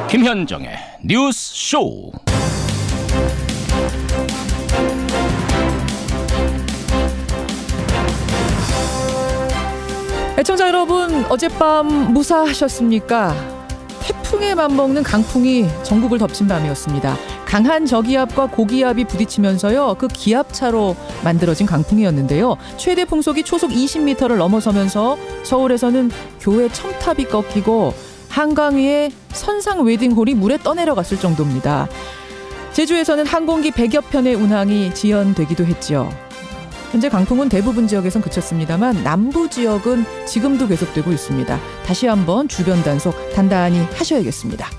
김현정의 뉴스 쇼. 애청자 여러분, 어젯밤 무사하셨습니까? 태풍에 맞먹는 강풍이 전국을 덮친 밤이었습니다. 강한 저기압과 고기압이 부딪히면서요, 그 기압차로 만들어진 강풍이었는데요. 최대 풍속이 초속 20m를 넘어서면서 서울에서는 교회 첨탑이 꺾이고 한강 위에 선상 웨딩홀이 물에 떠내려갔을 정도입니다. 제주에서는 항공기 100여 편의 운항이 지연되기도 했죠. 현재 강풍은 대부분 지역에선 그쳤습니다만 남부 지역은 지금도 계속되고 있습니다. 다시 한번 주변 단속 단단히 하셔야겠습니다.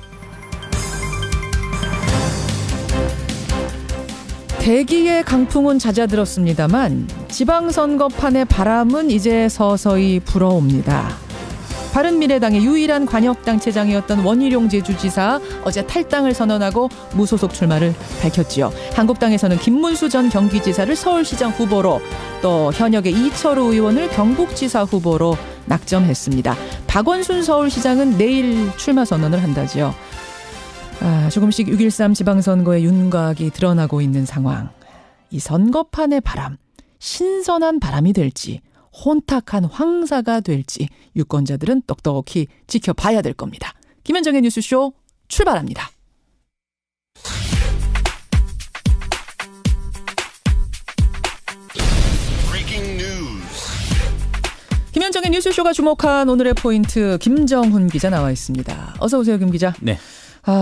대기의 강풍은 잦아들었습니다만 지방선거판의 바람은 이제 서서히 불어옵니다. 바른미래당의 유일한 관역당체장이었던 원희룡 제주지사 어제 탈당을 선언하고 무소속 출마를 밝혔지요. 한국당에서는 김문수 전 경기지사를 서울시장 후보로, 또 현역의 이철우 의원을 경북지사 후보로 낙점했습니다. 박원순 서울시장은 내일 출마 선언을 한다지요. 조금씩 6.13 지방선거의 윤곽이 드러나고 있는 상황. 이 선거판의 바람, 신선한 바람이 될지 혼탁한 황사가 될지 유권자들은 똑똑히 지켜봐야 될 겁니다. 김현정의 뉴스쇼 출발합니다. 김현정의 뉴스쇼가 주목한 오늘의 포인트, 김정훈 기자 나와 있습니다. 어서 오세요, 김 기자. 네.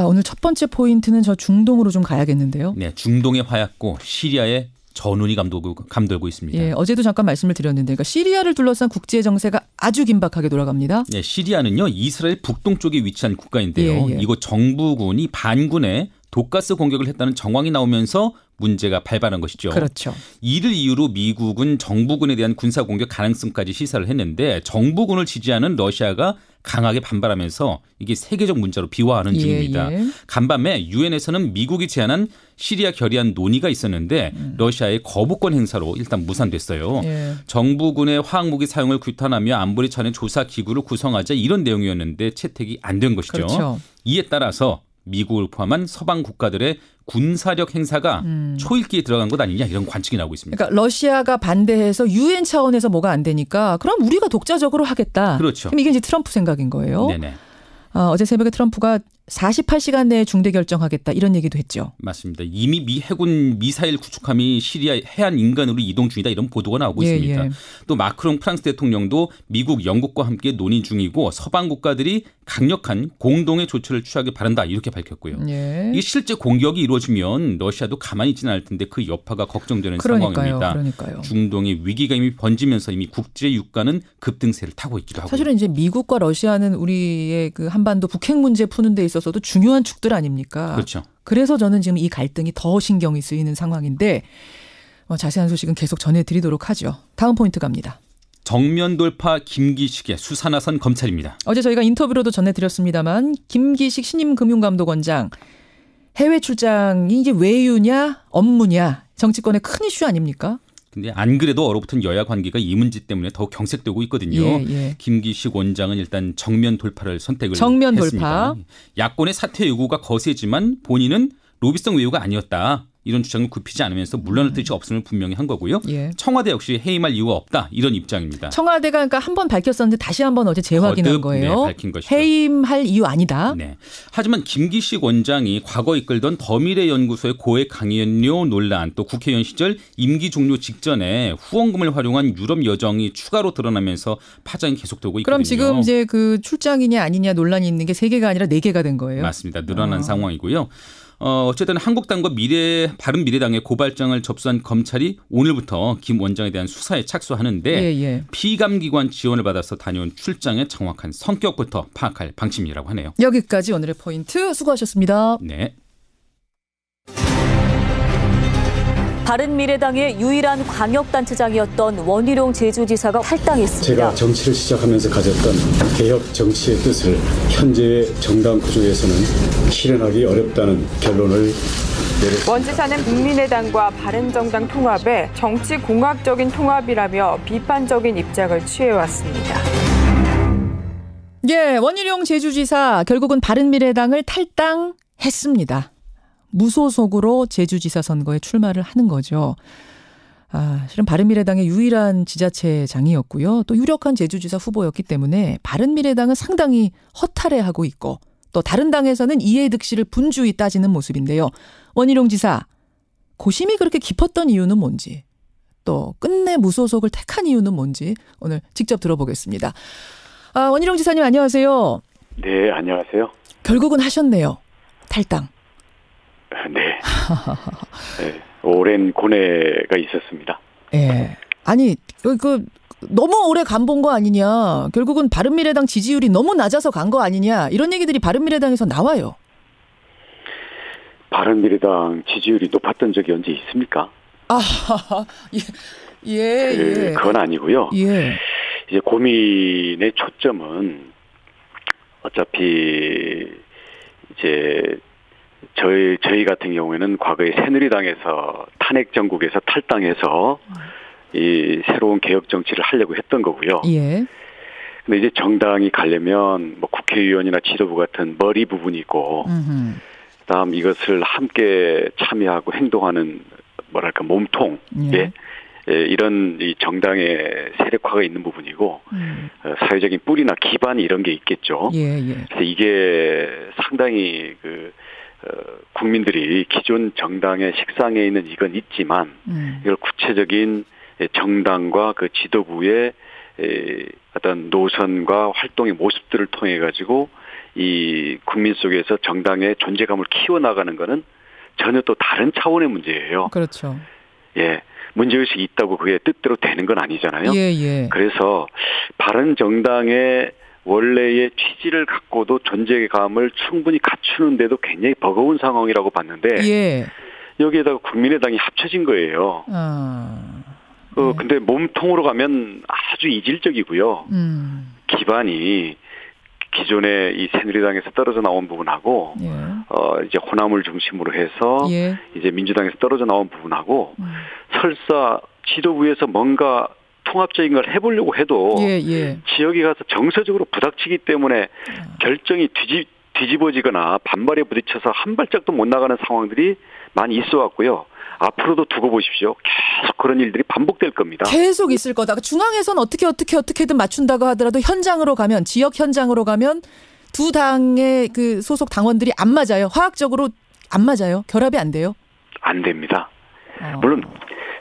오늘 첫 번째 포인트는 저 중동으로 좀 가야겠는데요. 네, 중동의 화약고 시리아의 전운이 감돌고 있습니다. 예, 어제도 잠깐 말씀을 드렸는데, 그러니까 시리아를 둘러싼 국제 정세가 아주 긴박하게 돌아갑니다. 네, 시리아는요, 이스라엘 북동쪽에 위치한 국가인데요. 예. 이곳 정부군이 반군에 독가스 공격을 했다는 정황이 나오면서 문제가 발발한 것이죠. 그렇죠. 이를 이유로 미국은 정부군에 대한 군사 공격 가능성까지 시사를 했는데, 정부군을 지지하는 러시아가 강하게 반발하면서 이게 세계적 문제로 비화하는 중입니다. 간밤에 유엔에서는 미국이 제안한 시리아 결의안 논의가 있었는데 러시아의 거부권 행사로 일단 무산됐어요. 정부군의 화학무기 사용을 규탄하며 안보리 차원의 조사 기구를 구성하자, 이런 내용이었는데 채택이 안 된 것이죠. 그렇죠. 이에 따라서 미국을 포함한 서방 국가들의 군사력 행사가 초읽기에 들어간 것 아니냐, 이런 관측이 나오고 있습니다. 그러니까 러시아가 반대해서 유엔 차원에서 뭐가 안 되니까 그럼 우리가 독자적으로 하겠다. 그렇죠. 그럼 이게 이제 트럼프 생각인 거예요. 네네. 어제 새벽에 트럼프가 48시간 내에 중대 결정하겠다, 이런 얘기도 했죠. 맞습니다. 이미 미 해군 미사일 구축함이 시리아 해안 인근으로 이동 중이다, 이런 보도가 나오고 있습니다. 또 마크롱 프랑스 대통령도 미국, 영국과 함께 논의 중이고 서방 국가들이 강력한 공동의 조치를 취하길 바란다, 이렇게 밝혔고요. 이게 실제 공격이 이루어지면 러시아도 가만히 있지는 않을 텐데 그 여파가 걱정되는 상황입니다. 그러니까요. 중동의 위기가 이미 번지면서 이미 국제 유가는 급등세를 타고 있기도 하고. 사실은 이제 미국과 러시아는 우리의 그 한반도 북핵 문제 푸는 데 있어서도 중요한 축들 아닙니까? 그렇죠. 그래서 저는 지금 이 갈등이 더 신경이 쓰이는 상황인데, 자세한 소식은 계속 전해드리도록 하죠. 다음 포인트 갑니다. 정면 돌파 김기식의 수사 나선 검찰입니다. 어제 저희가 인터뷰로도 전해드렸습니다만, 김기식 신임 금융감독원장 해외 출장이 이제 외유냐 업무냐, 정치권의 큰 이슈 아닙니까? 근데 안 그래도 얼어붙은 여야 관계가 이 문제 때문에 더욱 경색되고 있거든요. 김기식 원장은 일단 정면 돌파를 선택을 했습니다. 야권의 사퇴 요구가 거세지만 본인은 로비성 외유가 아니었다, 이런 주장을 굽히지 않으면서 물러날 뜻이 없음을 분명히 한 거고요. 청와대 역시 해임할 이유가 없다, 이런 입장입니다. 청와대가 그러니까 한 번 밝혔었는데 다시 한번 어제 재확인한 거예요. 밝힌 것이죠. 해임할 이유 아니다. 네. 하지만 김기식 원장이 과거 이끌던 더미래연구소의 고액 강연료 논란, 또 국회의원 시절 임기 종료 직전에 후원금을 활용한 유럽 여정이 추가로 드러나면서 파장이 계속되고 있거든요. 그럼 지금 이제 그 출장이냐 아니냐 논란이 있는 게 3개가 아니라 4개가 된 거예요? 맞습니다. 늘어난 상황이고요. 어쨌든 한국당과 바른미래당의 고발장을 접수한 검찰이 오늘부터 김 원장에 대한 수사에 착수하는데 피감기관 지원을 받아서 다녀온 출장의 정확한 성격부터 파악할 방침이라고 하네요. 여기까지 오늘의 포인트, 수고하셨습니다. 네. 바른미래당의 유일한 광역단체장이었던 원희룡 제주지사가 탈당했습니다. 제가 정치를 시작하면서 가졌던 개혁 정치의 뜻을 현재의 정당 구조에서는 실현하기 어렵다는 결론을 내렸습니다. 원 지사는 국민의당과 바른정당 통합에 정치공학적인 통합이라며 비판적인 입장을 취해왔습니다. 예, 원희룡 제주지사 결국은 바른미래당을 탈당했습니다. 무소속으로 제주지사 선거에 출마를 하는 거죠. 실은 바른미래당의 유일한 지자체장이었고요. 또 유력한 제주지사 후보였기 때문에 바른미래당은 상당히 허탈해하고 있고 또 다른 당에서는 이해득실을 분주히 따지는 모습인데요. 원희룡 지사, 고심이 그렇게 깊었던 이유는 뭔지, 또 끝내 무소속을 택한 이유는 뭔지 오늘 직접 들어보겠습니다. 원희룡 지사님 안녕하세요. 네, 안녕하세요. 결국은 하셨네요. 탈당. 네. 네, 오랜 고뇌가 있었습니다. 예. 아니, 너무 오래 간본 거 아니냐. 결국은 바른미래당 지지율이 너무 낮아서 간 거 아니냐. 이런 얘기들이 바른미래당에서 나와요. 바른미래당 지지율이 높았던 적이 언제 있습니까? 예. 그건 아니고요. 예. 이제 고민의 초점은 어차피 이제 저희 같은 경우에는 과거에 새누리당에서 탄핵 정국에서 탈당해서 이 새로운 개혁 정치를 하려고 했던 거고요. 예. 근데 이제 정당이 가려면 뭐 국회의원이나 지도부 같은 머리 부분이 있고, 그다음 이것을 함께 참여하고 행동하는 뭐랄까 몸통, 예. 이런 이 정당의 세력화가 있는 부분이고 사회적인 뿌리나 기반이 이런 게 있겠죠. 그래서 이게 상당히 국민들이 기존 정당의 식상에 있는 이건 있지만 이걸 구체적인 정당과 그 지도부의 어떤 노선과 활동의 모습들을 통해 가지고 이 국민 속에서 정당의 존재감을 키워나가는 거는 전혀 또 다른 차원의 문제예요. 그렇죠. 예. 문제의식이 있다고 그게 뜻대로 되는 건 아니잖아요. 예. 그래서 바른정당의 원래의 취지를 갖고도 존재감을 충분히 갖추는데도 굉장히 버거운 상황이라고 봤는데 예. 여기에다가 국민의당이 합쳐진 거예요. 근데 몸통으로 가면 아주 이질적이고요. 기반이 기존의 이 새누리당에서 떨어져 나온 부분하고 이제 호남을 중심으로 해서 이제 민주당에서 떨어져 나온 부분하고 설사 지도부에서 뭔가 통합적인 걸 해보려고 해도 지역에 가서 정서적으로 부닥치기 때문에 결정이 뒤집어지거나 반발에 부딪혀서 한 발짝도 못 나가는 상황들이 많이 있어 왔고요. 앞으로도 두고 보십시오. 계속 그런 일들이 반복될 겁니다. 계속 있을 거다. 중앙에서는 어떻게든 맞춘다고 하더라도 현장으로 가면, 지역 현장으로 가면 두 당의 그 소속 당원들이 안 맞아요. 화학적으로 안 맞아요. 결합이 안 돼요. 안 됩니다. 물론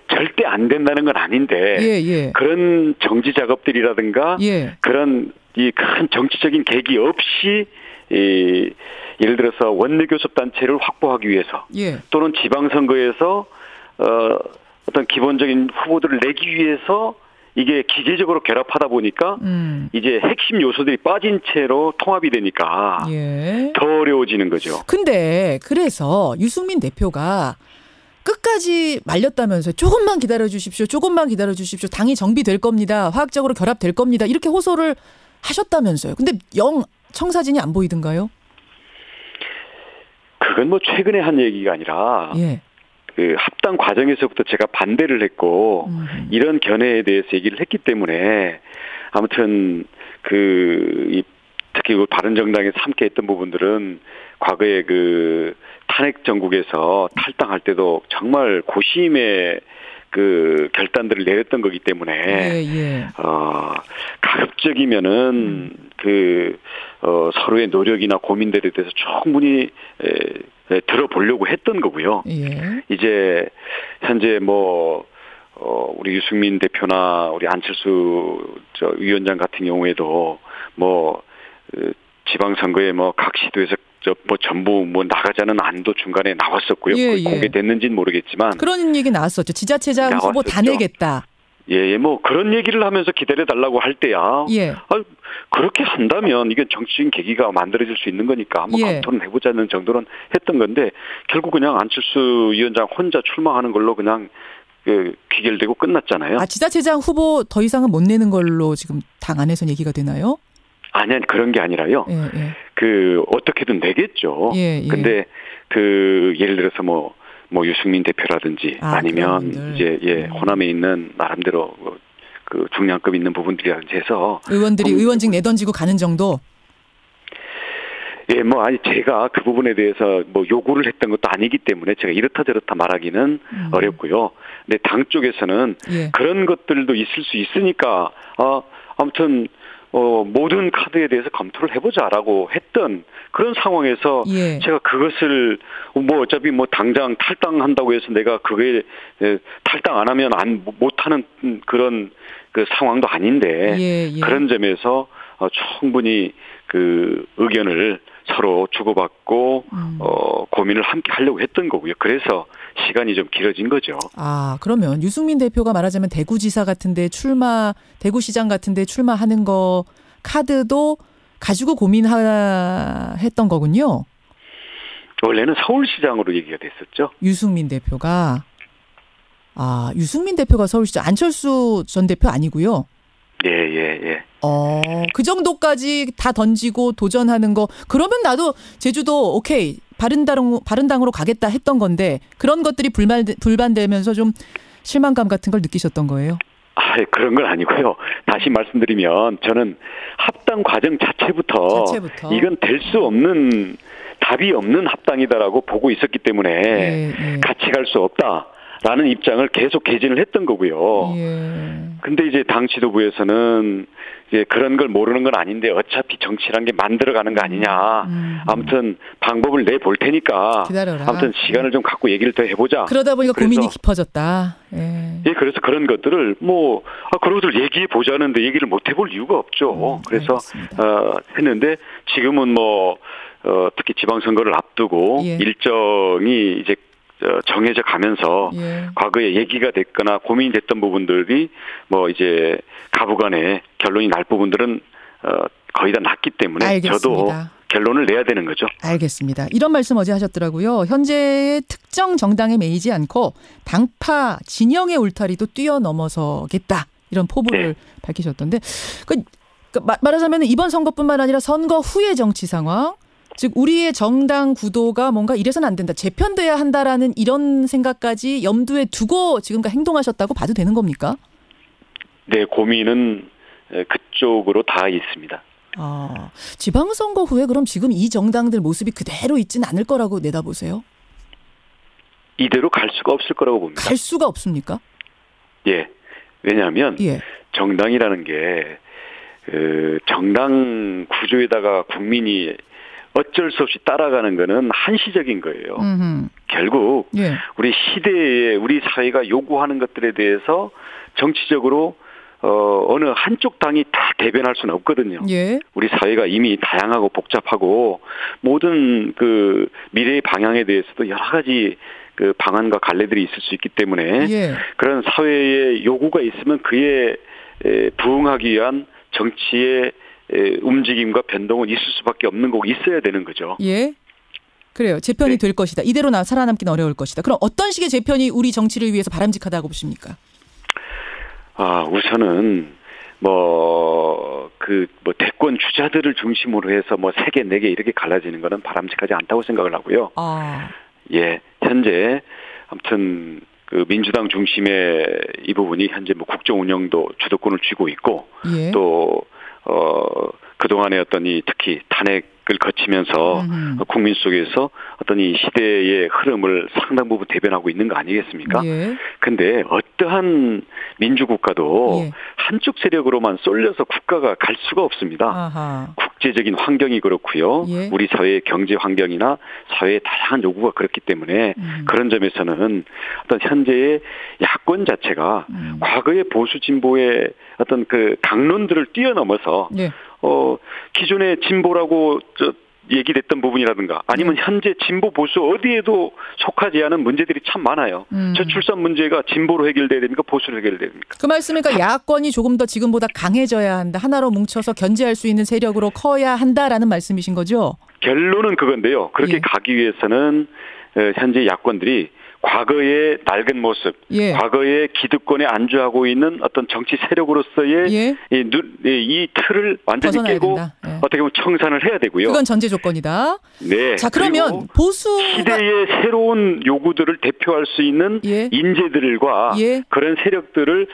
절대 안 된다는 건 아닌데 그런 정지 작업들이라든가 그런 이 큰 정치적인 계기 없이 예를 들어서 원내교섭단체를 확보하기 위해서 또는 지방선거에서 어떤 기본적인 후보들을 내기 위해서 이게 기계적으로 결합하다 보니까 이제 핵심 요소들이 빠진 채로 통합이 되니까 더 어려워지는 거죠. 근데 그래서 유승민 대표가 끝까지 말렸다면서요. 조금만 기다려 주십시오. 당이 정비될 겁니다. 화학적으로 결합될 겁니다. 이렇게 호소를 하셨다면서요. 근데 영 청사진이 안 보이던가요? 그건 뭐 최근에 한 얘기가 아니라 그 합당 과정에서부터 제가 반대를 했고 이런 견해에 대해서 얘기를 했기 때문에 아무튼 특히 바른정당에서 함께 했던 부분들은 과거에 그 탄핵 정국에서 탈당할 때도 정말 고심의 그 결단들을 내렸던 거기 때문에 가급적이면은 서로의 노력이나 고민들에 대해서 충분히 들어보려고 했던 거고요. 이제 현재 우리 유승민 대표나 우리 안철수 위원장 같은 경우에도 지방선거에 각 시도에서 전부 나가자는 안도 중간에 나왔었고요. 공개됐는지는 모르겠지만 그런 얘기 나왔었죠. 지자체장 나왔었죠. 후보 다 내겠다. 그런 얘기를 하면서 기다려달라고 할 때야. 그렇게 한다면 이게 정치적인 계기가 만들어질 수 있는 거니까 한번 검토는 해보자는 정도는 했던 건데 결국 그냥 안철수 위원장 혼자 출마하는 걸로 그냥 귀결되고 끝났잖아요. 지자체장 후보 더 이상은 못 내는 걸로 지금 당 안에서 얘기가 되나요? 아니 그런 게 아니라요. 어떻게든 내겠죠. 근데 예를 들어서 유승민 대표라든지 아니면 이제 호남에 있는 나름대로 그 중량급 있는 부분들이라든지 해서 의원들이 의원직 내던지고 가는 정도. 예, 아니 제가 그 부분에 대해서 요구를 했던 것도 아니기 때문에 제가 이렇다 저렇다 말하기는 어렵고요. 근데 당 쪽에서는 예. 그런 것들도 있을 수 있으니까 아무튼 모든 카드에 대해서 검토를 해보자라고 했던 그런 상황에서 예. 제가 그것을 어차피 당장 탈당한다고 해서 내가 그게 탈당 안 하면 못하는 그런 그 상황도 아닌데 예. 그런 점에서 충분히 그 의견을 서로 주고받고 고민을 함께 하려고 했던 거고요. 그래서 시간이 좀 길어진 거죠. 그러면 유승민 대표가 말하자면 대구지사 같은데 대구시장 같은데 출마하는 거 카드도 가지고 고민했던 거군요. 원래는 서울시장으로 얘기가 됐었죠. 유승민 대표가 서울시장 안철수 전 대표 아니고요. 예. 그 정도까지 다 던지고 도전하는 거 그러면 나도 제주도 오케이 바른당으로 가겠다 했던 건데 그런 것들이 불반되면서 좀 실망감 같은 걸 느끼셨던 거예요? 그런 건 아니고요. 다시 말씀드리면 저는 합당 과정 자체부터 이건 될 수 없는 답이 없는 합당이다라고 보고 있었기 때문에 같이 갈 수 없다라는 입장을 계속 개진을 했던 거고요. 근데 이제 당 지도부에서는 이제 그런 걸 모르는 건 아닌데 어차피 정치란 게 만들어가는 거 아니냐. 아무튼 방법을 내볼 테니까. 기다려라. 아무튼 시간을 좀 갖고 얘기를 더 해보자. 그러다 보니까 고민이 깊어졌다. 예, 그래서 그런 것들을 그런 것들 얘기해 보자는데 얘기를 못 해볼 이유가 없죠. 그래서 했는데 지금은 특히 지방선거를 앞두고 일정이 이제 정해져 가면서 과거에 얘기가 됐거나 고민이 됐던 부분들이 이제 가부간에 결론이 날 부분들은 거의 다 났기 때문에 알겠습니다. 저도 결론을 내야 되는 거죠. 알겠습니다. 이런 말씀 어제 하셨더라고요. 현재의 특정 정당에 매이지 않고 당파 진영의 울타리도 뛰어넘어서겠다. 이런 포부를 밝히셨던데 말하자면 이번 선거뿐만 아니라 선거 후의 정치 상황 즉 우리의 정당 구도가 뭔가 이래서는 안 된다. 재편돼야 한다라는 이런 생각까지 염두에 두고 지금까지 행동하셨다고 봐도 되는 겁니까? 네. 고민은 그쪽으로 다 있습니다. 지방선거 후에 그럼 지금 이 정당들 모습이 그대로 있지는 않을 거라고 내다보세요? 이대로 갈 수가 없을 거라고 봅니다. 갈 수가 없습니까? 예. 왜냐하면 정당이라는 게 정당 구조에다가 국민이 어쩔 수 없이 따라가는 거는 한시적인 거예요. 결국 우리 시대에 우리 사회가 요구하는 것들에 대해서 정치적으로 어느 한쪽 당이 다 대변할 수는 없거든요. 우리 사회가 이미 다양하고 복잡하고 모든 그 미래의 방향에 대해서도 여러 가지 그 방안과 갈래들이 있을 수 있기 때문에 그런 사회의 요구가 있으면 그에 부응하기 위한 정치의 움직임과 변동은 있을 수밖에 없는 거고 있어야 되는 거죠. 그래요. 재편이 될 것이다. 이대로 살아남기는 어려울 것이다. 그럼 어떤 식의 재편이 우리 정치를 위해서 바람직하다고 보십니까? 우선은 대권 주자들을 중심으로 해서 3개, 4개 이렇게 갈라지는 거는 바람직하지 않다고 생각을 하고요. 현재 아무튼 그 민주당 중심의 이 부분이 현재 국정 운영도 주도권을 쥐고 있고 또 그동안의 어떤 특히 탄핵을 거치면서 국민 속에서 어떤 이 시대의 흐름을 상당 부분 대변하고 있는 거 아니겠습니까? 근데 어떠한 민주국가도 한쪽 세력으로만 쏠려서 국가가 갈 수가 없습니다. 국제적인 환경이 그렇고요. 우리 사회의 경제 환경이나 사회의 다양한 요구가 그렇기 때문에 그런 점에서는 어떤 현재의 야권 자체가 과거의 보수 진보의 어떤 그 강론들을 뛰어넘어서 기존의 진보라고 얘기됐던 부분이라든가 아니면 현재 진보 보수 어디에도 속하지 않은 문제들이 참 많아요. 저출산 문제가 진보로 해결돼야 됩니까? 보수로 해결돼야 됩니까? 그 말씀이니까 야권이 조금 더 지금보다 강해져야 한다. 하나로 뭉쳐서 견제할 수 있는 세력으로 커야 한다라는 말씀이신 거죠? 결론은 그건데요. 그렇게 가기 위해서는 현재 야권들이 과거의 낡은 모습, 과거의 기득권에 안주하고 있는 어떤 정치 세력으로서의 이 틀을 완전히 깨고 어떻게 보면 청산을 해야 되고요. 그건 전제 조건이다. 네. 자, 그러면 시대의 새로운 요구들을 대표할 수 있는 인재들과 그런 세력들을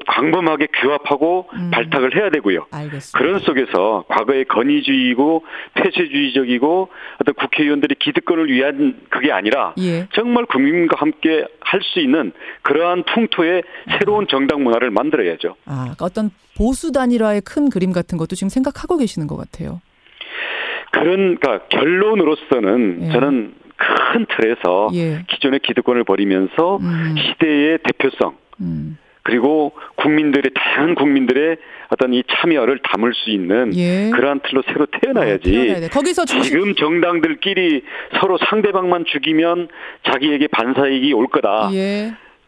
광범하게 규합하고 발탁을 해야 되고요. 알겠습니다. 그런 속에서 과거의 권위주의고 폐쇄주의적이고 어떤 국회의원들이 기득권을 위한 그게 아니라 정말 국민과 함께 할 수 있는 그러한 풍토의 새로운 정당 문화를 만들어야죠. 그러니까 어떤 보수 단일화의 큰 그림 같은 것도 지금 생각하고 계시는 것 같아요. 그러니까 결론으로서는 저는 큰 틀에서 기존의 기득권을 버리면서 시대의 대표성 그리고 다양한 국민들의 어떤 이 참여를 담을 수 있는 그러한 틀로 새로 태어나야지. 거기서 지금 정당들끼리 서로 상대방만 죽이면 자기에게 반사이익이 올 거다.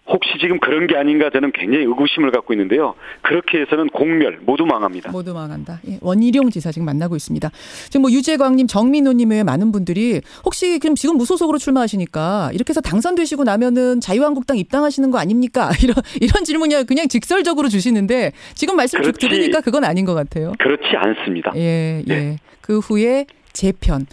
혹시 지금 그런 게 아닌가 저는 굉장히 의구심을 갖고 있는데요. 그렇게 해서는 공멸 모두 망합니다. 모두 망한다. 원희룡 지사 지금 만나고 있습니다. 지금 유재광님, 정민호님 외에 많은 분들이 혹시 그럼 지금 무소속으로 출마하시니까 이렇게 해서 당선되시고 나면은 자유한국당 입당하시는 거 아닙니까? 이런 질문이 그냥 직설적으로 주시는데 지금 말씀 쭉 들으니까 그건 아닌 것 같아요. 그렇지 않습니다. 그 후에 재편.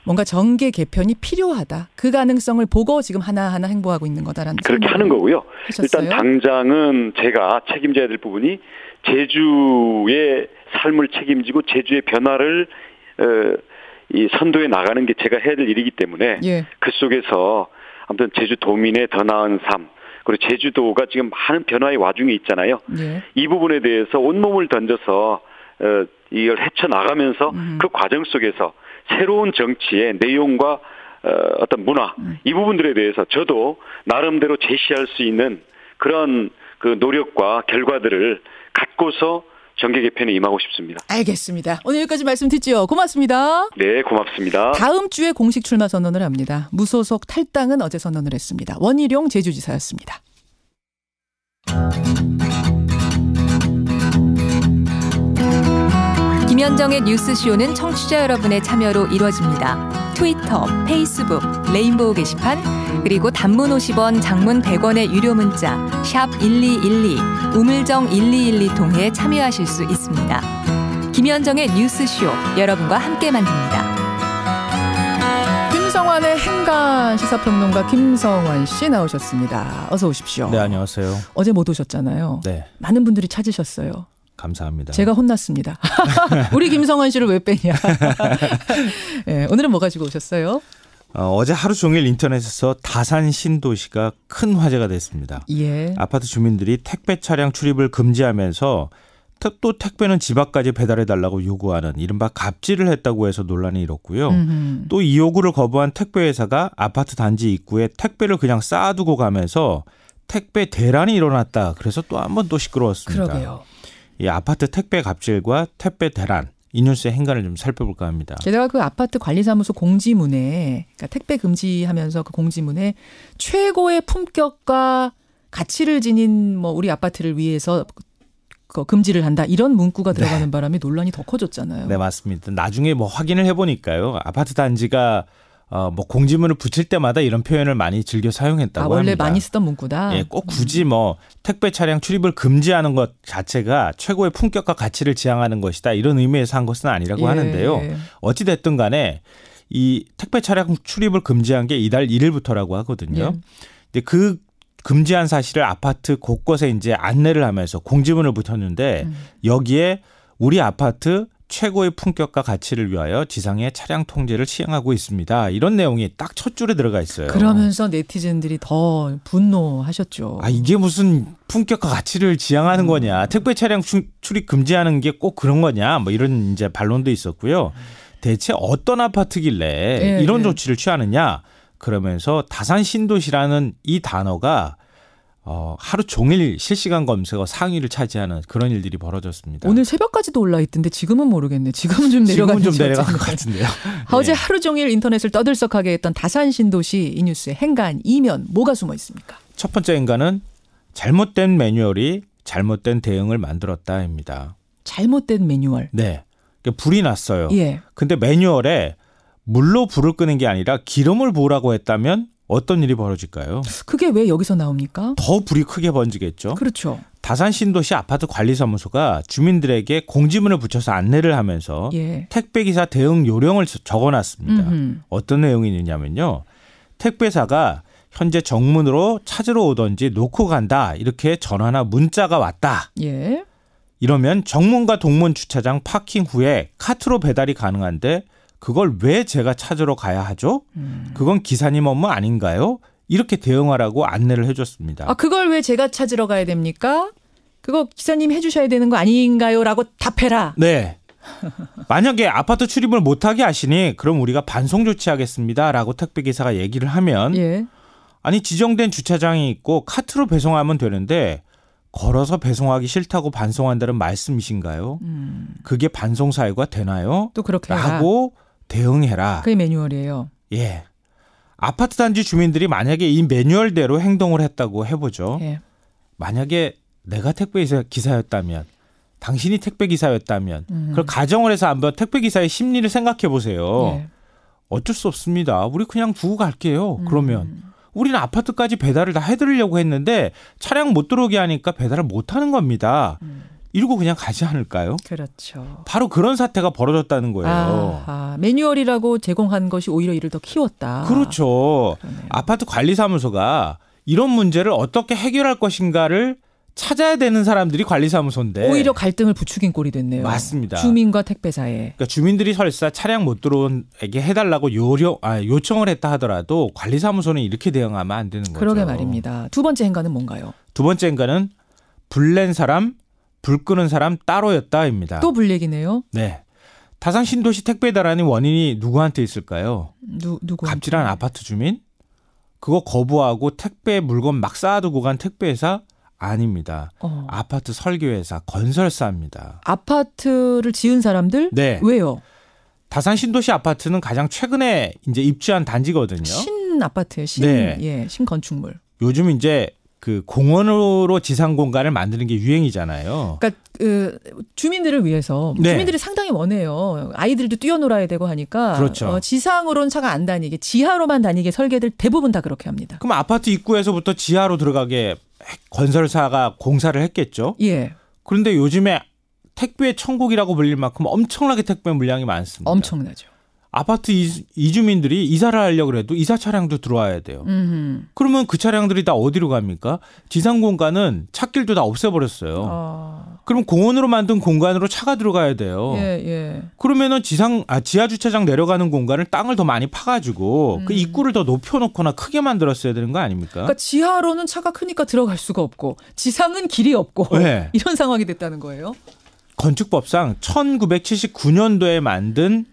뭔가 정계 개편이 필요하다. 그 가능성을 보고 지금 하나하나 행보하고 있는 거다라는 그렇게 하는 거고요. 하셨어요? 일단 당장은 제가 책임져야 될 부분이 제주의 삶을 책임지고 제주의 변화를 이 선도해 나가는 게 제가 해야 될 일이기 때문에 그 속에서 아무튼 제주도민의 더 나은 삶 그리고 제주도가 지금 많은 변화의 와중에 있잖아요. 이 부분에 대해서 온몸을 던져서 이걸 헤쳐나가면서 그 과정 속에서 새로운 정치의 내용과 어떤 문화 이 부분들에 대해서 저도 나름대로 제시할 수 있는 그런 그 노력과 결과들을 갖고서 정계 개편에 임하고 싶습니다. 알겠습니다. 오늘 여기까지 말씀 듣지요. 고맙습니다. 네, 고맙습니다. 다음 주에 공식 출마 선언을 합니다. 무소속 탈당은 어제 선언을 했습니다. 원희룡 제주지사였습니다. 김현정의 뉴스쇼는 청취자 여러분의 참여로 이루어집니다. 트위터, 페이스북, 레인보우 게시판, 그리고 단문 50원, 장문 100원의 유료 문자 샵 1212, 우물정 1212 통해 참여하실 수 있습니다. 김현정의 뉴스쇼, 여러분과 함께 만듭니다. 김성환의 행간 시사평론가 김성환 씨 나오셨습니다. 어서 오십시오. 네, 안녕하세요. 어제 못 오셨잖아요. 네. 많은 분들이 찾으셨어요. 감사합니다. 제가 혼났습니다. 우리 김성환 씨를 왜 빼냐. 네, 오늘은 뭐 가지고 오셨어요? 어제 하루 종일 인터넷에서 다산 신도시가 큰 화제가 됐습니다. 아파트 주민들이 택배 차량 출입을 금지하면서 또 택배는 집 앞까지 배달해달라고 요구하는 이른바 갑질을 했다고 해서 논란이 일었고요. 또 이 요구를 거부한 택배회사가 아파트 단지 입구에 택배를 그냥 쌓아두고 가면서 택배 대란이 일어났다. 그래서 또 한 번 또 시끄러웠습니다. 그러게요. 이 아파트 택배 갑질과 택배 대란 이 뉴스의 행간을 좀 살펴볼까 합니다. 게다가 그 아파트 관리사무소 공지문에 그러니까 택배 금지하면서 그 공지문에 최고의 품격과 가치를 지닌 뭐 우리 아파트를 위해서 금지를 한다 이런 문구가 들어가는 바람에 논란이 더 커졌잖아요. 네, 맞습니다. 나중에 뭐 확인을 해보니까요. 아파트 단지가 뭐 공지문을 붙일 때마다 이런 표현을 많이 즐겨 사용했다고 원래 합니다. 많이 쓰던 문구다. 예, 꼭 굳이 뭐 택배 차량 출입을 금지하는 것 자체가 최고의 품격과 가치를 지향하는 것이다. 이런 의미에서 한 것은 아니라고 하는데요. 어찌 됐든 간에 이 택배 차량 출입을 금지한 게 이달 1일부터라고 하거든요. 근데 그 금지한 사실을 아파트 곳곳에 이제 안내를 하면서 공지문을 붙였는데 여기에 우리 아파트 최고의 품격과 가치를 위하여 지상의 차량 통제를 시행하고 있습니다. 이런 내용이 딱 첫 줄에 들어가 있어요. 그러면서 네티즌들이 더 분노하셨죠. 이게 무슨 품격과 가치를 지향하는 거냐. 택배 차량 출입 금지하는 게 꼭 그런 거냐. 뭐 이런 이제 반론도 있었고요. 대체 어떤 아파트길래 이런 조치를 취하느냐. 그러면서 다산 신도시라는 이 단어가 하루 종일 실시간 검색어 상위를 차지하는 그런 일들이 벌어졌습니다. 오늘 새벽까지도 올라있던데 지금은 모르겠네. 지금은 좀 내려간 것 같은데요. 어제 하루 종일 인터넷을 떠들썩하게 했던 다산 신도시 이 뉴스의 행간 이면 뭐가 숨어 있습니까? 첫 번째 행간은 잘못된 매뉴얼이 잘못된 대응을 만들었다입니다. 잘못된 매뉴얼. 네. 불이 났어요. 예. 근데 매뉴얼에 물로 불을 끄는 게 아니라 기름을 부으라고 했다면 어떤 일이 벌어질까요? 그게 왜 여기서 나옵니까? 더 불이 크게 번지겠죠. 그렇죠. 다산 신도시 아파트 관리사무소가 주민들에게 공지문을 붙여서 안내를 하면서 택배기사 대응 요령을 적어놨습니다. 어떤 내용이 있냐면요. 택배사가 현재 정문으로 찾으러 오던지 놓고 간다. 이렇게 전화나 문자가 왔다. 예. 이러면 정문과 동문 주차장 파킹 후에 카트로 배달이 가능한데 그걸 왜 제가 찾으러 가야 하죠? 그건 기사님 업무 아닌가요? 이렇게 대응하라고 안내를 해줬습니다. 아, 그걸 왜 제가 찾으러 가야 됩니까? 그거 기사님 해주셔야 되는 거 아닌가요? 라고 답해라. 네. 만약에 아파트 출입을 못하게 하시니 그럼 우리가 반송 조치하겠습니다. 라고 택배기사가 얘기를 하면 예. 아니 지정된 주차장이 있고 카트로 배송하면 되는데 걸어서 배송하기 싫다고 반송한다는 말씀이신가요? 그게 반송 사유가 되나요? 또 그렇게 라고 대응해라. 그게 매뉴얼이에요. 예. 아파트 단지 주민들이 만약에 이 매뉴얼대로 행동을 했다고 해보죠. 예. 만약에 내가 택배기사였다면 당신이 택배기사였다면 그걸 가정을 해서 한번 택배기사의 심리를 생각해 보세요. 예. 어쩔 수 없습니다. 우리 그냥 두고 갈게요. 그러면 우리는 아파트까지 배달을 다 해드리려고 했는데 차량 못 들어오게 하니까 배달을 못하는 겁니다. 이러고 그냥 가지 않을까요? 그렇죠. 바로 그런 사태가 벌어졌다는 거예요. 매뉴얼이라고 제공한 것이 오히려 이를 더 키웠다. 그렇죠. 그러네요. 아파트 관리사무소가 이런 문제를 어떻게 해결할 것인가를 찾아야 되는 사람들이 관리사무소인데 오히려 갈등을 부추긴 꼴이 됐네요. 맞습니다. 주민과 택배사에. 그러니까 주민들이 설사 차량 못 들어오게 해달라고 요청을 했다 하더라도 관리사무소는 이렇게 대응하면 안 되는 거죠. 그러게 말입니다. 두 번째 행간은 뭔가요? 두 번째 행간은 불 낸 사람, 불 끄는 사람 따로였다입니다. 또 불 얘기네요. 네. 다산 신도시 택배 배달하는 원인이 누구한테 있을까요? 누구? 갑질한 아파트 주민? 그거 거부하고 택배 물건 막 쌓아두고 간 택배회사? 아닙니다. 아파트 설계회사, 건설사입니다. 아파트를 지은 사람들? 네. 왜요? 다산 신도시 아파트는 가장 최근에 이제 입주한 단지거든요. 신 아파트예요. 네. 신 건축물. 요즘 이제 그 공원으로 지상 공간을 만드는 게 유행이잖아요. 그러니까 주민들을 위해서 네. 주민들이 상당히 원해요. 아이들도 뛰어놀아야 되고 하니까 그렇죠. 지상으로는 차가 안 다니게 지하로만 다니게 설계들 대부분 다 그렇게 합니다. 그럼 아파트 입구에서부터 지하로 들어가게 건설사가 공사를 했겠죠. 예. 그런데 요즘에 택배 천국이라고 불릴 만큼 엄청나게 택배 물량이 많습니다. 엄청나죠. 아파트 이주민들이 이사를 하려고 해도 이사 차량도 들어와야 돼요. 그러면 그 차량들이 다 어디로 갑니까? 지상 공간은 찻길도 다 없애버렸어요. 그럼 공원으로 만든 공간으로 차가 들어가야 돼요. 예. 그러면은 지하 주차장 내려가는 공간을 땅을 더 많이 파가지고 그 입구를 더 높여놓거나 크게 만들었어야 되는 거 아닙니까? 그러니까 지하로는 차가 크니까 들어갈 수가 없고 지상은 길이 없고 네. 이런 상황이 됐다는 거예요. 건축법상 1979년도에 만든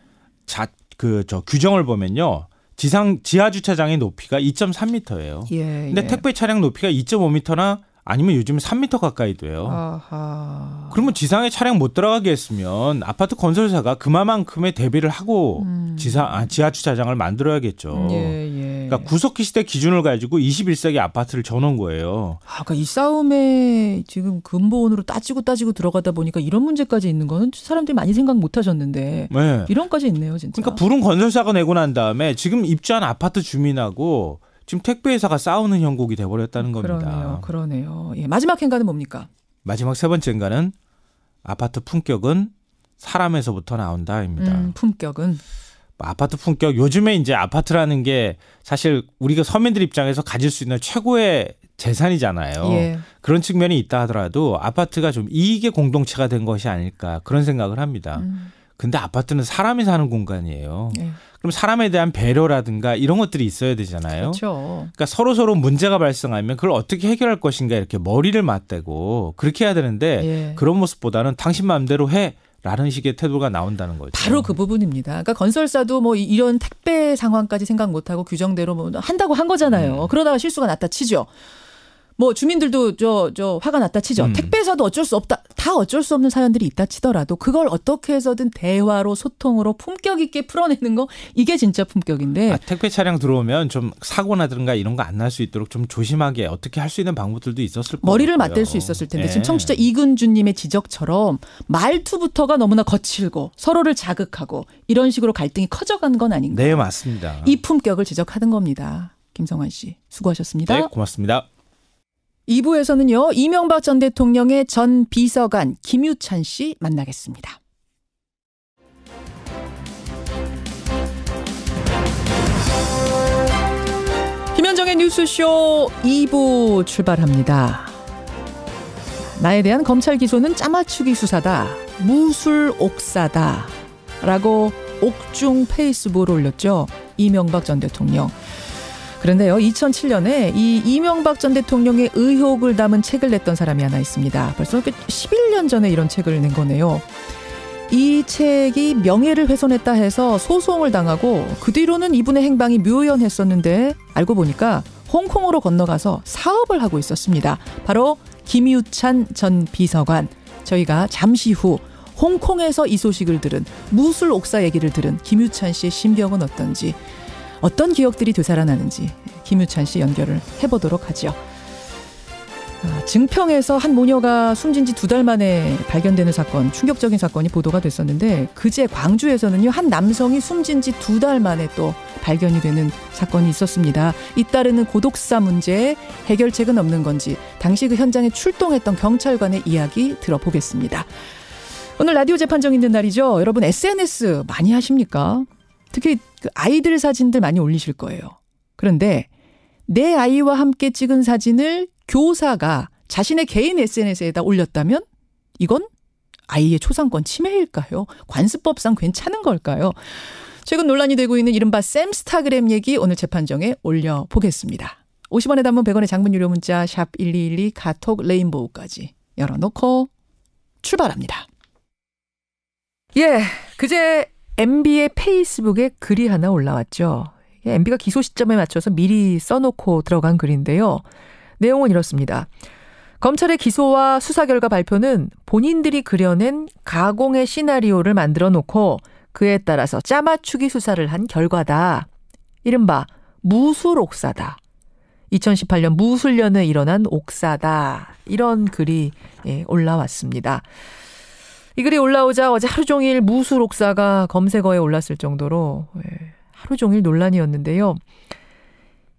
규정을 보면요. 지하 주차장의 높이가 2.3m예요. 근데 택배 차량 높이가 2.5m나 아니면 요즘 3m 가까이 돼요. 아하. 그러면 지상에 차량 못 들어가게 했으면 아파트 건설사가 그만큼의 대비를 하고 지하 주차장을 만들어야겠죠. 그러니까 구석기 시대 기준을 가지고 21세기 아파트를 져놓은 거예요. 그러니까 이 싸움에 지금 근본으로 따지고 들어가다 보니까 이런 문제까지 있는 거는 사람들이 많이 생각 못 하셨는데 네. 이런까지 있네요, 진짜. 그러니까 불은 건설사가 내고 난 다음에 지금 입주한 아파트 주민하고 지금 택배회사가 싸우는 형국이 돼버렸다는 겁니다. 그러네요. 예, 마지막 행간은 뭡니까? 마지막 세 번째 행간은 아파트 품격은 사람에서부터 나온다입니다. 품격은? 아파트 품격. 요즘에 이제 아파트라는 게 사실 우리가 서민들 입장에서 가질 수 있는 최고의 재산이잖아요. 예. 그런 측면이 있다 하더라도 아파트가 좀 이익의 공동체가 된 것이 아닐까 그런 생각을 합니다. 근데 아파트는 사람이 사는 공간이에요. 예. 그럼 사람에 대한 배려라든가 이런 것들이 있어야 되잖아요. 그렇죠. 그러니까 서로 문제가 발생하면 그걸 어떻게 해결할 것인가 이렇게 머리를 맞대고 그렇게 해야 되는데 예. 그런 모습보다는 당신 마음대로 해라는 식의 태도가 나온다는 거죠. 바로 그 부분입니다. 그러니까 건설사도 뭐 이런 택배 상황까지 생각 못하고 규정대로 뭐 한다고 한 거잖아요. 그러다가 실수가 났다 치죠. 뭐 주민들도 저 화가 났다 치죠. 택배사도 어쩔 수 없다. 다 어쩔 수 없는 사연들이 있다 치더라도 그걸 어떻게 해서든 대화로 소통으로 품격 있게 풀어내는 거 이게 진짜 품격인데. 택배 차량 들어오면 좀 사고나든가 이런 거 안 날 수 있도록 좀 조심하게 어떻게 할 수 있는 방법들도 있었을 거예요. 머리를 맞댈 수 있었을 텐데 지금 청취자 이근주님의 지적처럼 말투부터가 너무나 거칠고 서로를 자극하고 이런 식으로 갈등이 커져간 건 아닌가. 네, 맞습니다. 이 품격을 지적하는 겁니다. 김성환 씨 수고하셨습니다. 네, 고맙습니다. 2부에서는요. 이명박 전 대통령의 전 비서관 김유찬 씨 만나겠습니다. 김현정의 뉴스쇼 2부 출발합니다. 나에 대한 검찰 기소는 짜맞추기 수사다. 무술 옥사다. 라고 옥중 페이스북을 올렸죠. 이명박 전 대통령. 그런데요, 2007년에 이 이명박 전 대통령의 의혹을 담은 책을 냈던 사람이 하나 있습니다. 벌써 11년 전에 이런 책을 낸 거네요. 이 책이 명예를 훼손했다 해서 소송을 당하고 그 뒤로는 이분의 행방이 묘연했었는데 알고 보니까 홍콩으로 건너가서 사업을 하고 있었습니다. 바로 김유찬 전 비서관. 저희가 잠시 후 홍콩에서 이 소식을 들은, 무술 옥사 얘기를 들은 김유찬 씨의 심경은 어떤지, 어떤 기억들이 되살아나는지 김유찬 씨 연결을 해보도록 하죠. 증평에서 한 모녀가 숨진 지 2달 만에 발견되는 사건, 충격적인 사건이 보도가 됐었는데, 그제 광주에서는요, 한 남성이 숨진 지 2달 만에 또 발견이 되는 사건이 있었습니다. 잇따르는 고독사 문제에 해결책은 없는 건지 당시 그 현장에 출동했던 경찰관의 이야기 들어보겠습니다. 오늘 라디오 재판정 있는 날이죠. 여러분 SNS 많이 하십니까? 특히 그 아이들 사진들 많이 올리실 거예요. 그런데 내 아이와 함께 찍은 사진을 교사가 자신의 개인 SNS에다 올렸다면 이건 아이의 초상권 침해일까요? 관습법상 괜찮은 걸까요? 최근 논란이 되고 있는 이른바 쌤스타그램 얘기 오늘 재판정에 올려보겠습니다. 50원에 단문 100원의 장문 유료 문자 샵 1212 카톡 레인보우까지 열어놓고 출발합니다. 예, 그제 MB의 페이스북에 글이 하나 올라왔죠. MB가 기소 시점에 맞춰서 미리 써놓고 들어간 글인데요. 내용은 이렇습니다. 검찰의 기소와 수사 결과 발표는 본인들이 그려낸 가공의 시나리오를 만들어 놓고 그에 따라서 짜맞추기 수사를 한 결과다. 이른바 무술 옥사다. 2018년 무술년에 일어난 옥사다. 이런 글이 올라왔습니다. 이 글이 올라오자 어제 하루 종일 무술 옥사가 검색어에 올랐을 정도로 하루 종일 논란이었는데요.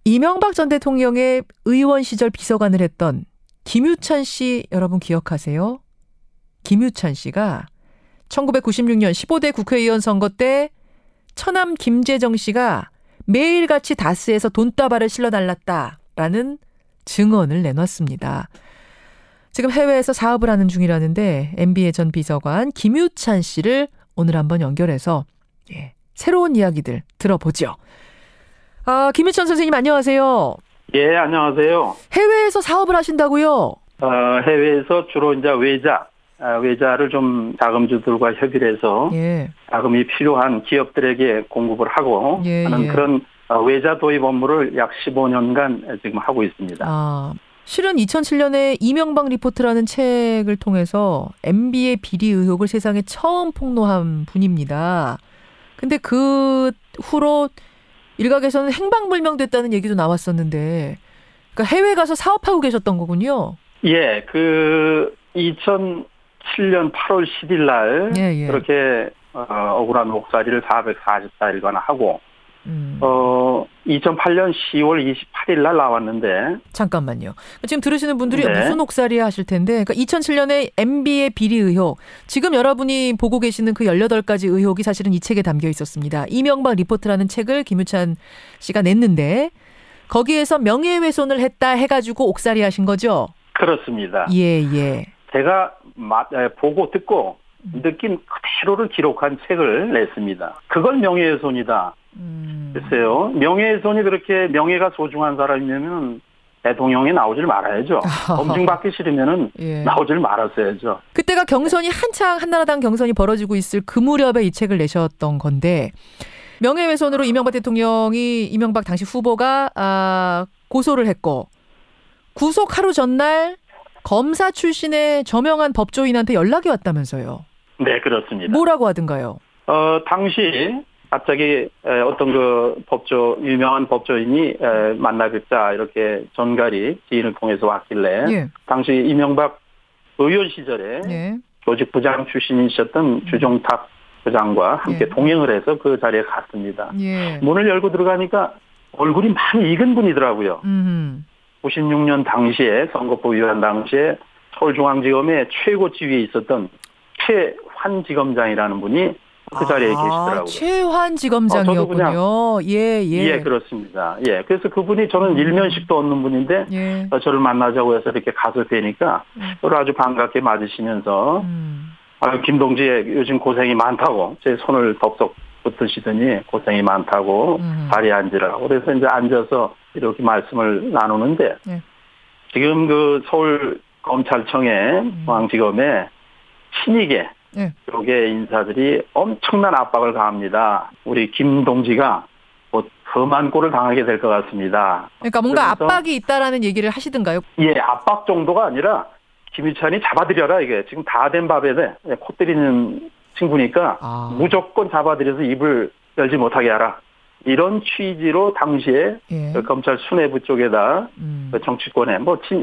이명박 전 대통령의 의원 시절 비서관을 했던 김유찬 씨 여러분 기억하세요? 김유찬 씨가 1996년 15대 국회의원 선거 때 처남 김재정 씨가 매일같이 다스에서 돈다발을 실어달랐다라는 증언을 내놨습니다. 지금 해외에서 사업을 하는 중이라는데 MB의 전 비서관 김유찬 씨를 오늘 한번 연결해서 새로운 이야기들 들어보죠. 김유찬 선생님 안녕하세요. 예, 안녕하세요. 해외에서 사업을 하신다고요? 해외에서 주로 이제 외자를 좀 자금주들과 협의를 해서 자금이 필요한 기업들에게 공급을 하고 하는 그런 외자 도입 업무를 약 15년간 지금 하고 있습니다. 실은 2007년에 이명박 리포트라는 책을 통해서 MB의 비리 의혹을 세상에 처음 폭로한 분입니다. 근데 그 후로 일각에서는 행방불명됐다는 얘기도 나왔었는데, 그러니까 해외 가서 사업하고 계셨던 거군요. 예, 그 2007년 8월 10일 날 그렇게 억울한 옥살이를 444일간 하고 2008년 10월 28일 날 나왔는데. 잠깐만요. 지금 들으시는 분들이 무슨 옥살이 하실 텐데, 그러니까 2007년에 MB의 비리 의혹, 지금 여러분이 보고 계시는 그 18가지 의혹이 사실은 이 책에 담겨 있었습니다. 이명박 리포트라는 책을 김유찬 씨가 냈는데 거기에서 명예훼손을 했다 해가지고 옥살이 하신 거죠? 그렇습니다. 예. 제가 보고 듣고 느낀 그대로를 기록한 책을 냈습니다. 그걸 명예훼손이다. 글쎄요. 명예훼손이 그렇게 명예가 소중한 사람이면 대통령이 나오질 말아야죠. 검증받기 싫으면은 나오질 말았어야죠. 그때가 경선이 한창 한나라당 경선이 벌어지고 있을 그 무렵에 이 책을 내셨던 건데, 명예훼손으로 이명박 대통령이 이명박 당시 후보가 고소를 했고 구속 하루 전날 검사 출신의 저명한 법조인한테 연락이 왔다면서요. 네, 그렇습니다. 뭐라고 하던가요? 당시 갑자기 어떤 그 유명한 법조인이 만나 뵙자 이렇게 전갈이 지인을 통해서 왔길래 당시 이명박 의원 시절에 조직부장 출신이셨던 주종탁 부장과 함께 동행을 해서 그 자리에 갔습니다. 문을 열고 들어가니까 얼굴이 많이 익은 분이더라고요. 96년 당시에 선거법 위반 당시에 서울중앙지검의 최고 지위에 있었던 최환지검장이라는 분이 그 자리에 계시더라고요. 최환지검장이었군요. 예, 그렇습니다. 예, 그래서 그분이 저는 일면식도 없는 분인데 저를 만나자고 해서 이렇게 가서 뵈니까 저를 아주 반갑게 맞으시면서 김동지 요즘 고생이 많다고 제 손을 덥석 붙으시더니 고생이 많다고 자리에 앉으라고. 그래서 이제 앉아서 이렇게 말씀을 나누는데 지금 그 서울 검찰청에 중앙지검에 신익의 쪽의 인사들이 엄청난 압박을 가합니다. 우리 김동지가 뭐 험한 꼴을 당하게 될 것 같습니다. 그러니까 뭔가 압박이 있다라는 얘기를 하시던가요? 예, 압박 정도가 아니라 김유찬이 잡아들여라 이게 지금 다 된 밥에 코 때리는 친구니까 무조건 잡아들여서 입을 열지 못하게 하라. 이런 취지로 당시에 그 검찰 수뇌부 쪽에다 그 정치권에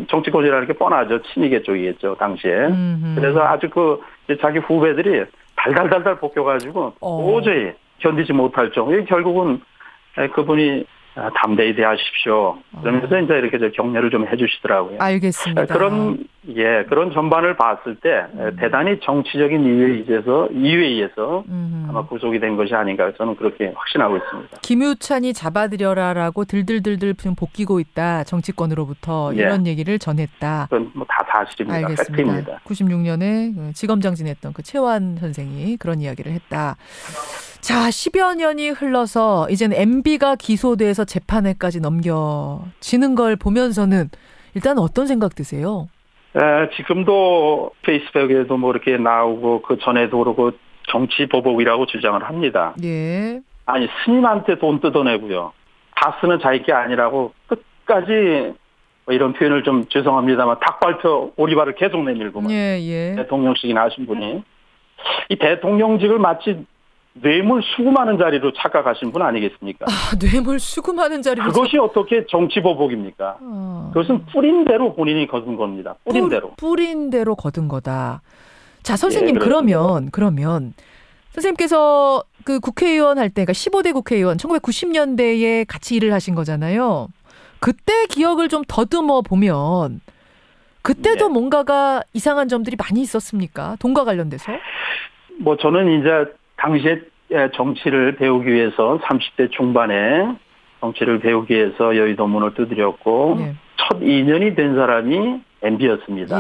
정치권이라는 게 뻔하죠. 친이계 쪽이겠죠 당시에. 그래서 아주 그 자기 후배들이 달달달달 볶여가지고 도저히 견디지 못할 정도. 결국은 그분이 담대히 대하십시오. 그러면서 이제 이렇게 격려를 좀 해주시더라고요. 알겠습니다. 그런 전반을 봤을 때 대단히 정치적인 이유에 의해서 아마 구속이 된 것이 아닌가 저는 그렇게 확신하고 있습니다. 김유찬이 잡아들여라라고 들들들들 볶이고 있다. 정치권으로부터 이런 얘기를 전했다. 그건 뭐 다 사실입니다. 알겠습니다. 팩트입니다. 96년에 지검장 지냈던 그 최환 선생이 그런 이야기를 했다. 자, 10여 년이 흘러서 이제는 MB가 기소돼서 재판에까지 넘겨지는 걸 보면서는 일단 어떤 생각 드세요? 지금도 페이스북에도 뭐 이렇게 나오고 그 전에도 그러고 정치 보복이라고 주장을 합니다. 예. 아니 스님한테 돈 뜯어내고요. 다 쓰는 자기 게 아니라고 끝까지 이런 표현을 좀 죄송합니다만 닭발표 오리발을 계속 내밀고 대통령직이나 하신 분이 이 대통령직을 마치 뇌물 수금하는 자리로 착각하신 분 아니겠습니까? 뇌물 수금하는 자리로. 그것이 어떻게 정치 보복입니까? 그것은 뿌린 대로 본인이 거둔 겁니다. 뿌린 대로 거둔 거다. 자, 선생님 그러면 선생님께서 그 국회의원 할 때, 그러니까 15대 국회의원 1990년대에 같이 일을 하신 거잖아요. 그때 기억을 좀 더듬어 보면 그때도 뭔가가 이상한 점들이 많이 있었습니까? 돈과 관련돼서? 뭐 저는 이제 당시에 정치를 배우기 위해서 30대 중반에 정치를 배우기 위해서 여의도 문을 두드렸고 첫 인연이 된 사람이 MB였습니다.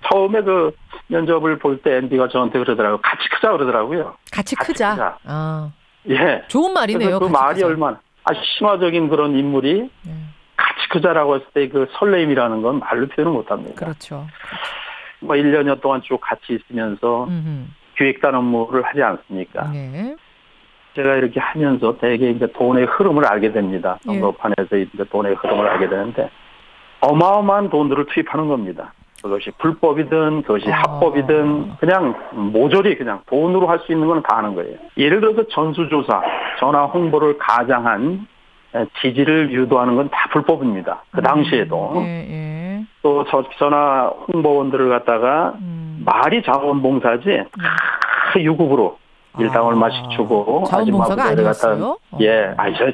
처음에 그 면접을 볼 때 MB가 저한테 그러더라고요. 같이 크자 그러더라고요. 같이 크자. 좋은 말이네요. 그 말이 얼마나 신화적인 그런 인물이 같이 크자라고 했을 때 그 설레임이라는 건 말로 표현을 못합니다. 그렇죠. 뭐 1년여 동안 쭉 같이 있으면서 기획단 업무를 하지 않습니까? 제가 이렇게 하면서 되게 이제 돈의 흐름을 알게 됩니다. 선거판에서 이제 돈의 흐름을 알게 되는데 어마어마한 돈들을 투입하는 겁니다. 그것이 불법이든 그것이 합법이든 그냥 모조리 그냥 돈으로 할 수 있는 건 다 하는 거예요. 예를 들어서 전수조사, 전화 홍보를 가장한 지지를 유도하는 건 다 불법입니다. 그 당시에도. 또 전화 홍보원들을 갖다가 말이 자원봉사지 유급으로 일당 얼마씩 주고 자원봉사가 아니었어요?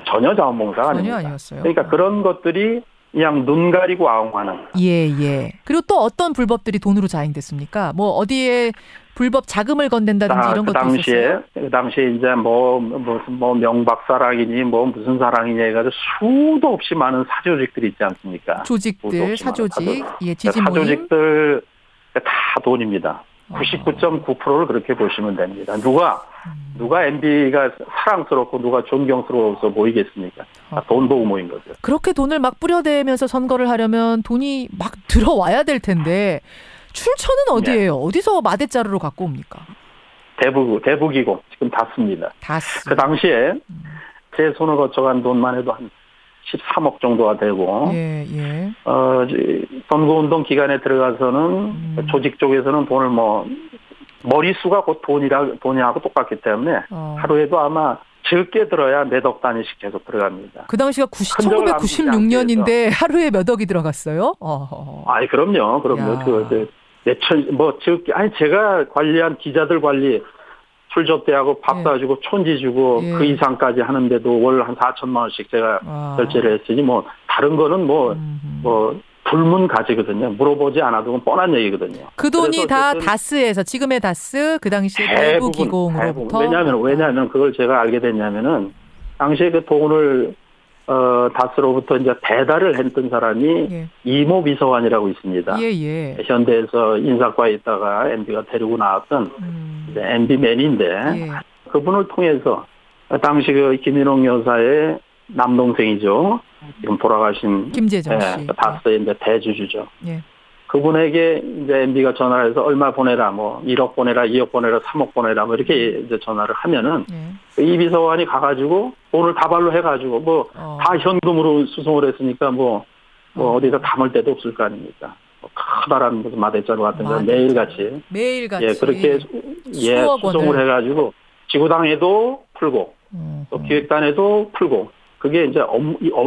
전혀 자원봉사가 아닙니다. 그러니까 그런 것들이 그냥 눈 가리고 아웅하는. 그리고 또 어떤 불법들이 돈으로 자행됐습니까? 뭐 어디에 불법 자금을 건넨다든지 이런 것도 있었어요? 그 당시에 이제 무슨 명박사랑이니 무슨 사랑이니 해가지고 수도 없이 많은 사조직들이 있지 않습니까? 조직들, 사조직, 지지 모임. 사조직들 다 돈입니다. 99.9%를 그렇게 보시면 됩니다. 누가 MB가 사랑스럽고 누가 존경스러워서 모이겠습니까? 돈 보고 모인 거죠. 그렇게 돈을 막 뿌려대면서 선거를 하려면 돈이 막 들어와야 될 텐데 출처는 어디예요? 어디서 마대자루로 갖고 옵니까? 대북이고 지금 다스입니다. 다스. 그 당시에 제 손을 거쳐간 돈만 해도 한 13억 정도가 되고 선거운동 기간에 들어가서는 조직 쪽에서는 돈을 머리수가 곧 돈이하고 똑같기 때문에 하루에도 아마 적게 들어야 몇 억 단위씩 계속 들어갑니다. 그 당시가 1996년인데 하루에 몇 억이 들어갔어요? 그럼요. 제가 관리한 기자들 관리 출접대하고 밥 사주고 촌지 주고 그 이상까지 하는데도 월 한 4천만 원씩 제가 결제를 했으니 다른 거는 불문가지거든요. 물어보지 않아도 뻔한 얘기거든요. 그 돈이 다 다스에서 지금의 다스 그 당시에 대부 기공으로부터. 왜냐하면 그걸 제가 알게 됐냐면은 당시에 그 돈을 다스로부터 이제 배달을 했던 사람이 예. 이모 비서관이라고 있습니다. 예. 현대에서 인사과에 있다가 MB가 데리고 나왔던 이제 MB맨인데 예. 그분을 통해서 당시 그 김인옥 여사의 남동생이죠. 지금 돌아가신 김재정 씨. 다스의 이제 대주주죠. 예. 그분에게 이제 MB가 전화를 해서 얼마 보내라, 뭐 1억 보내라, 2억 보내라, 3억 보내라, 뭐 이렇게 이제 전화를 하면은 이 비서관이 가가지고 돈을 다발로 해가지고 뭐 다 현금으로 수송을 했으니까 뭐 어디다 담을 데도 없을 거 아닙니까? 뭐 커다란 무슨 마대자루 같은 거 매일같이 예 그렇게 수송을 해가지고 지구당에도 풀고 또 기획단에도 풀고 그게 이제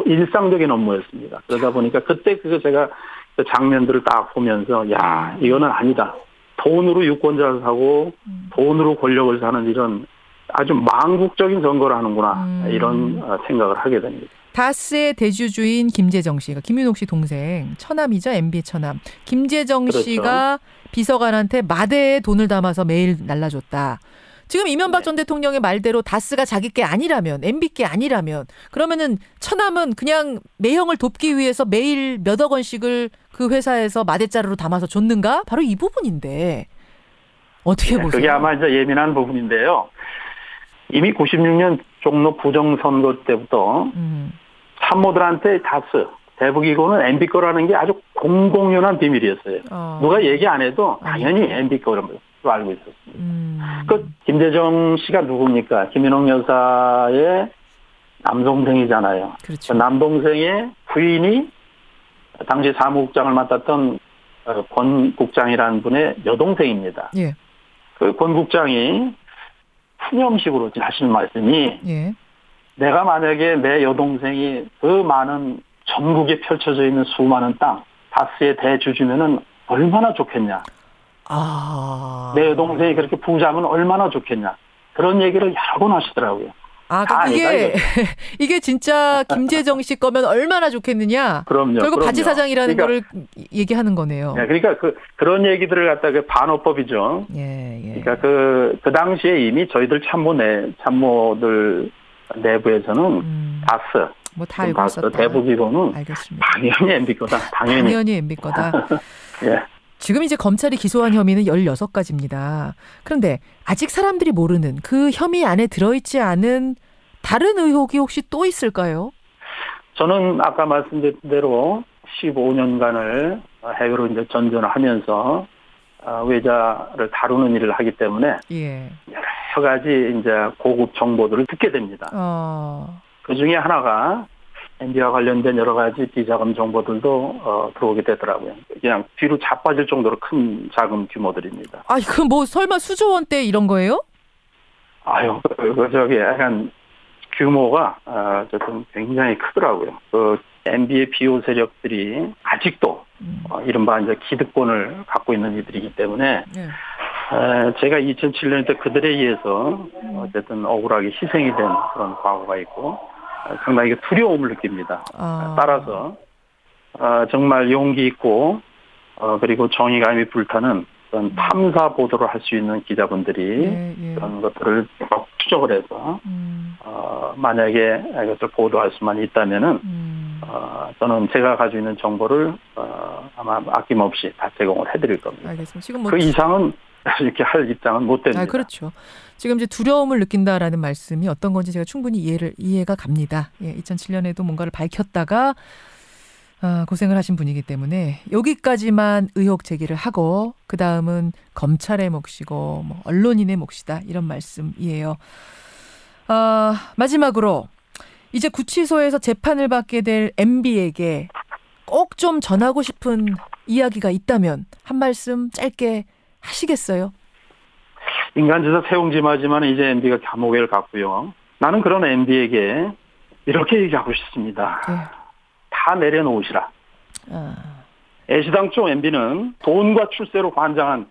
일상적인 업무였습니다. 그러다 보니까 그때 그거 제가 그 장면들을 딱 보면서 야 이거는 아니다. 돈으로 유권자를 사고 돈으로 권력을 사는 이런 아주 망국적인 선거를 하는구나 이런 생각을 하게 됩니다. 다스의 대주주인 김재정 씨가 김윤옥 씨 동생 처남이죠. MB 처남. 김재정 그렇죠. 씨가 비서관한테 마대에 돈을 담아서 매일 날라줬다. 지금 이명박 전 대통령의 말대로 다스가 자기 게 아니라면 MB 게 아니라면 그러면은 처남은 그냥 매형을 돕기 위해서 매일 몇억 원씩을 그 회사에서 마대자루로 담아서 줬는가? 바로 이 부분인데 어떻게 보세요? 그게 아마 이제 예민한 부분인데요. 이미 96년 종로 부정선거 때부터 참모들한테 다스 대북이고는 MB 거라는 게 아주 공공연한 비밀이었어요. 누가 얘기 안 해도 당연히 MB 거라는 걸 알고 있었습니다. 그 김재정 씨가 누굽니까? 김인옥 여사의 남동생이잖아요. 그렇죠. 그 남동생의 부인이 당시 사무국장을 맡았던 권 국장이라는 분의 여동생입니다. 예. 그 권 국장이 푸념식으로 하시는 말씀이 예. 내가 만약에 내 여동생이 그 많은 전국에 펼쳐져 있는 수많은 땅 다스의 대주주면은 얼마나 좋겠냐. 내 여동생이 그렇게 부자면 얼마나 좋겠냐. 그런 얘기를 여러 번 하시더라고요. 이게 진짜 김재정 씨 거면 얼마나 좋겠느냐. 결국 바지 사장이라는 거를 얘기하는 거네요. 네, 그러니까 그런 얘기들을 갖다가 반어법이죠. 예. 그러니까 그 당시에 이미 저희들 참모들 내부에서는 다스. 뭐 다 알고 있었다. 대북이고는 알겠습니다. 당연히 MB 거다. 당연히 MB 거다. 예. 지금 이제 검찰이 기소한 혐의는 16가지입니다. 그런데 아직 사람들이 모르는 그 혐의 안에 들어있지 않은 다른 의혹이 혹시 또 있을까요? 저는 아까 말씀드린 대로 15년간을 해외로 이제 전전을 하면서 외자를 다루는 일을 하기 때문에 예. 여러 가지 이제 고급 정보들을 듣게 됩니다. 그 중에 하나가 MB와 관련된 여러 가지 비자금 정보들도 들어오게 되더라고요. 그냥 뒤로 자빠질 정도로 큰 자금 규모들입니다. 그 뭐 설마 수조 원대 이런 거예요? 저기 약간 규모가 어쨌든 굉장히 크더라고요. 그 MB의 비호 세력들이 아직도 이른바 이제 기득권을 갖고 있는 이들이기 때문에 제가 2007년 때 그들에 의해서 어쨌든 억울하게 희생이 된 그런 과거가 있고 상당히 두려움을 느낍니다. 따라서 정말 용기 있고 그리고 정의감이 불타는 그런 탐사 보도를 할 수 있는 기자분들이 그런 것들을 추적을 해서 만약에 이것을 보도할 수만 있다면은 저는 제가 가지고 있는 정보를 아마 아낌없이 다 제공을 해드릴 겁니다. 알겠습니다. 지금 그 이상은 이렇게 할 입장은 못 됩니다. 그렇죠. 지금 이제 두려움을 느낀다라는 말씀이 어떤 건지 제가 충분히 이해가 갑니다. 2007년에도 뭔가를 밝혔다가 고생을 하신 분이기 때문에 여기까지만 의혹 제기를 하고 그 다음은 검찰의 몫이고 뭐 언론인의 몫이다 이런 말씀이에요. 마지막으로 이제 구치소에서 재판을 받게 될 MB에게 꼭 좀 전하고 싶은 이야기가 있다면 한 말씀 짧게 하시겠어요? 인간지사 세웅지마지만 이제 MB가 감옥에 갔고요. 나는 그런 MB에게 이렇게 얘기하고 싶습니다. 다 내려놓으시라. 애시당초 MB는 돈과 출세로 관장한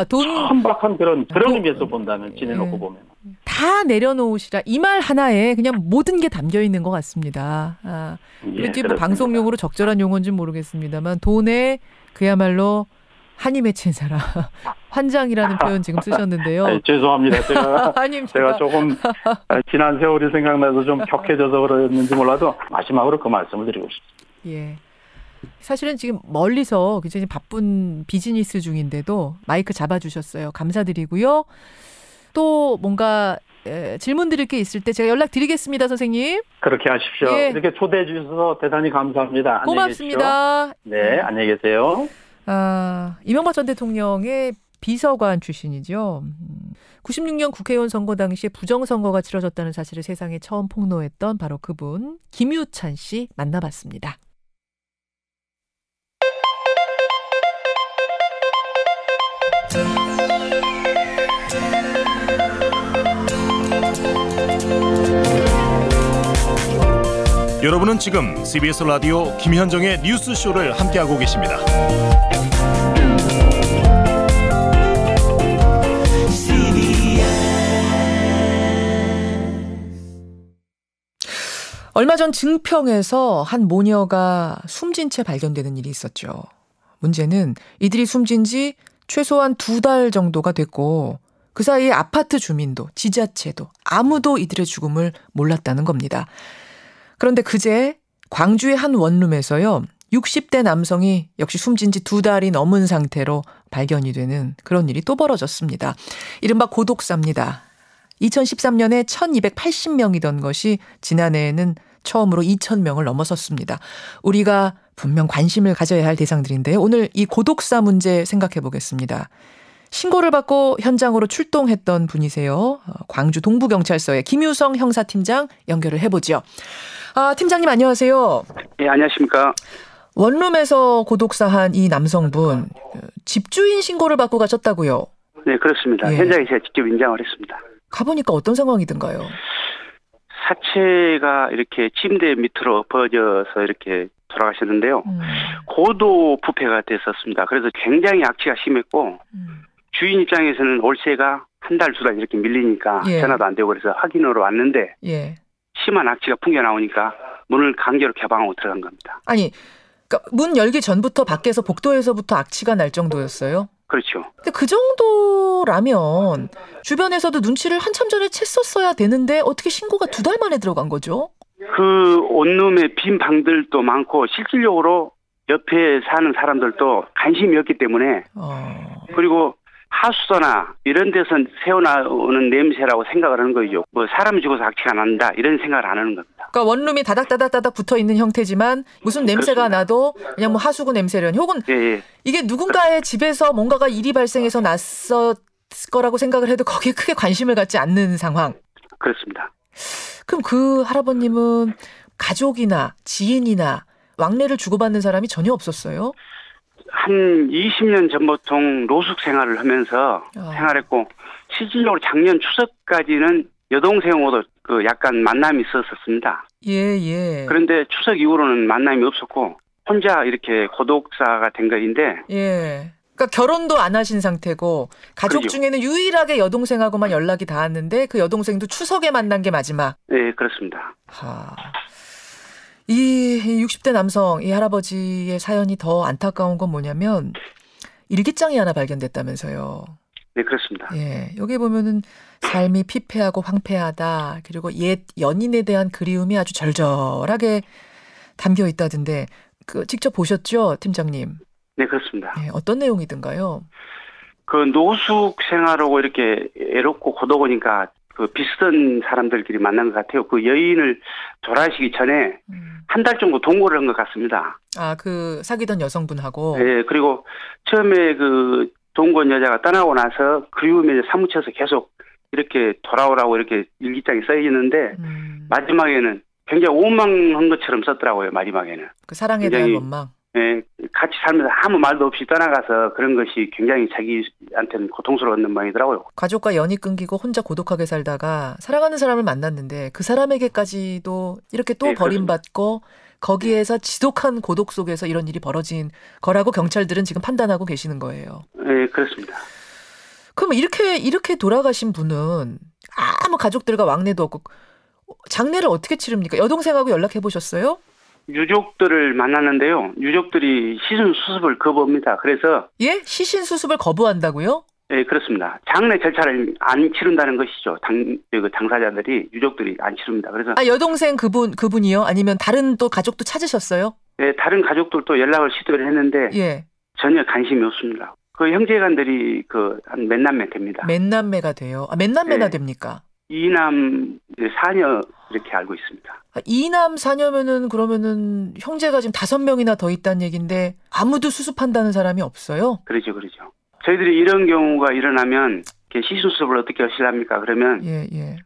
천박한 그런 의미에서 본다면 지내놓고 보면 다 다 내려놓으시라. 이 말 하나에 그냥 모든 게 담겨 있는 것 같습니다. 이게 뭐 방송용으로 적절한 용어인지는 모르겠습니다만 돈에 그야말로 한이 맺힌 사람. 환장이라는 표현 지금 쓰셨는데요. 아니, 죄송합니다. 제가 조금 지난 세월이 생각나서 좀 격해져서 그랬는지 몰라도 마지막으로 그 말씀을 드리고 싶습니다. 예. 사실은 지금 멀리서 굉장히 바쁜 비즈니스 중인데도 마이크 잡아주셨어요. 감사드리고요. 또 뭔가 질문 드릴 게 있을 때 제가 연락드리겠습니다, 선생님. 그렇게 하십시오. 예. 이렇게 초대해 주셔서 대단히 감사합니다. 고맙습니다. 네, 안녕히 계세요. 이명박 전 대통령의 비서관 출신이죠. 96년 국회의원 선거 당시에 부정선거가 치러졌다는 사실을 세상에 처음 폭로했던 바로 그분 김유찬 씨 만나봤습니다. 여러분은 지금 CBS 라디오 김현정의 뉴스쇼를 함께하고 계십니다. 얼마 전 증평에서 한 모녀가 숨진 채 발견되는 일이 있었죠. 문제는 이들이 숨진 지 최소한 2달 정도가 됐고 그 사이에 아파트 주민도 지자체도 아무도 이들의 죽음을 몰랐다는 겁니다. 그런데 그제 광주의 한 원룸에서요. 60대 남성이 역시 숨진 지 2달이 넘은 상태로 발견이 되는 그런 일이 또 벌어졌습니다. 이른바 고독사입니다. 2013년에 1280명이던 것이 지난해에는 처음으로 2000명을 넘어섰습니다. 우리가 분명 관심을 가져야 할 대상들인데요. 오늘 이 고독사 문제 생각해 보겠습니다. 신고를 받고 현장으로 출동했던 분이세요. 광주 동부경찰서의 김유성 형사팀장 연결을 해보죠. 팀장님 안녕하세요. 네, 안녕하십니까. 원룸에서 고독사한 이 남성분 집주인 신고를 받고 가셨다고요? 네, 그렇습니다. 예. 현장에 제가 직접 인장을 했습니다. 가보니까 어떤 상황이든가요? 사체가 이렇게 침대 밑으로 엎어져서 이렇게 돌아가셨는데요. 고도 부패가 됐었습니다. 그래서 굉장히 악취가 심했고 주인 입장에서는 월세가 한 달, 2달 이렇게 밀리니까 전화도 안 되고 그래서 확인으로 왔는데 심한 악취가 풍겨 나오니까 문을 강제로 개방하고 들어간 겁니다. 아니, 그러니까 문 열기 전부터 밖에서 복도에서부터 악취가 날 정도였어요? 그렇죠. 근데 그 정도라면 주변에서도 눈치를 한참 전에 챘었어야 되는데 어떻게 신고가 2달 만에 들어간 거죠? 그 원룸에 빈 방들도 많고 실질적으로 옆에 사는 사람들도 관심이 없기 때문에 그리고 하수도나 이런 데선 새어나오는 냄새라고 생각을 하는 거죠. 뭐 사람이 죽어서 악취가 난다 이런 생각을 안 하는 겁니다. 그러니까 원룸이 다닥다닥 붙어 있는 형태지만 무슨 냄새가 그렇습니다. 나도 그냥 뭐 하수구 냄새련 혹은 이게 누군가의 집에서 뭔가가 일이 발생해서 났을 거라고 생각을 해도 거기에 크게 관심을 갖지 않는 상황. 그렇습니다. 그럼 그 할아버님은 가족이나 지인이나 왕래를 주고받는 사람이 전혀 없었어요? 한 20년 전부터 노숙 생활을 하면서 생활했고 실질적으로 작년 추석까지는 여동생하고도 그 약간 만남이 있었습니다. 예. 그런데 추석 이후로는 만남이 없었고 혼자 이렇게 고독사가 된 것인데. 예. 그러니까 결혼도 안 하신 상태고 가족 그렇죠. 중에는 유일하게 여동생하고만 연락이 닿았는데 그 여동생도 추석에 만난 게 마지막. 네, 그렇습니다. 이 60대 남성, 이 할아버지의 사연이 더 안타까운 건 뭐냐면 일기장이 하나 발견됐다면서요. 네, 그렇습니다. 예, 여기 보면은 삶이 피폐하고 황폐하다. 그리고 옛 연인에 대한 그리움이 아주 절절하게 담겨 있다던데 그 직접 보셨죠, 팀장님? 네, 그렇습니다. 예, 어떤 내용이든가요? 그 노숙 생활하고 이렇게 애롭고 고독하니까 그 비슷한 사람들끼리 만난 것 같아요. 그 여인을 돌아가시기 전에 한 달 정도 동거를 한 것 같습니다. 그 사귀던 여성분하고? 네, 그리고 처음에 그 동거한 여자가 떠나고 나서 그리움에 사무쳐서 계속 이렇게 돌아오라고 이렇게 일기장에 써 있는데 마지막에는 굉장히 원망한 것처럼 썼더라고요. 마지막에는. 그 사랑에 대한 원망? 네, 같이 살면서 아무 말도 없이 떠나가서 그런 것이 굉장히 자기한테는 고통스러웠는 모양이더라고요. 가족과 연이 끊기고 혼자 고독하게 살다가 사랑하는 사람을 만났는데 그 사람에게까지도 이렇게 또 버림받고 거기에서 지독한 고독 속에서 이런 일이 벌어진 거라고 경찰들은 지금 판단하고 계시는 거예요. 네, 그렇습니다. 그럼 이렇게 돌아가신 분은 아무 가족들과 왕래도 없고 장례를 어떻게 치릅니까? 여동생하고 연락해 보셨어요? 유족들을 만났는데요. 유족들이 시신 수습을 거부합니다. 그래서 예? 시신 수습을 거부한다고요? 네, 그렇습니다. 장례 절차를 안 치른다는 것이죠. 당사자들이 유족들이 안 치릅니다. 그래서 여동생 그분이요? 아니면 다른 또 가족도 찾으셨어요? 네, 다른 가족들도 연락을 시도를 했는데 예. 전혀 관심이 없습니다. 그 형제간들이 한 몇 남매 됩니다. 몇 남매가 돼요? 몇 남매나 됩니까? 2남 4녀 이렇게 알고 있습니다. 2남 4녀면은 그러면은 형제가 지금 5명이나 더 있다는 얘기인데 아무도 수습한다는 사람이 없어요? 그렇죠. 저희들이 이런 경우가 일어나면 시신 수습을 어떻게 하시랍니까? 그러면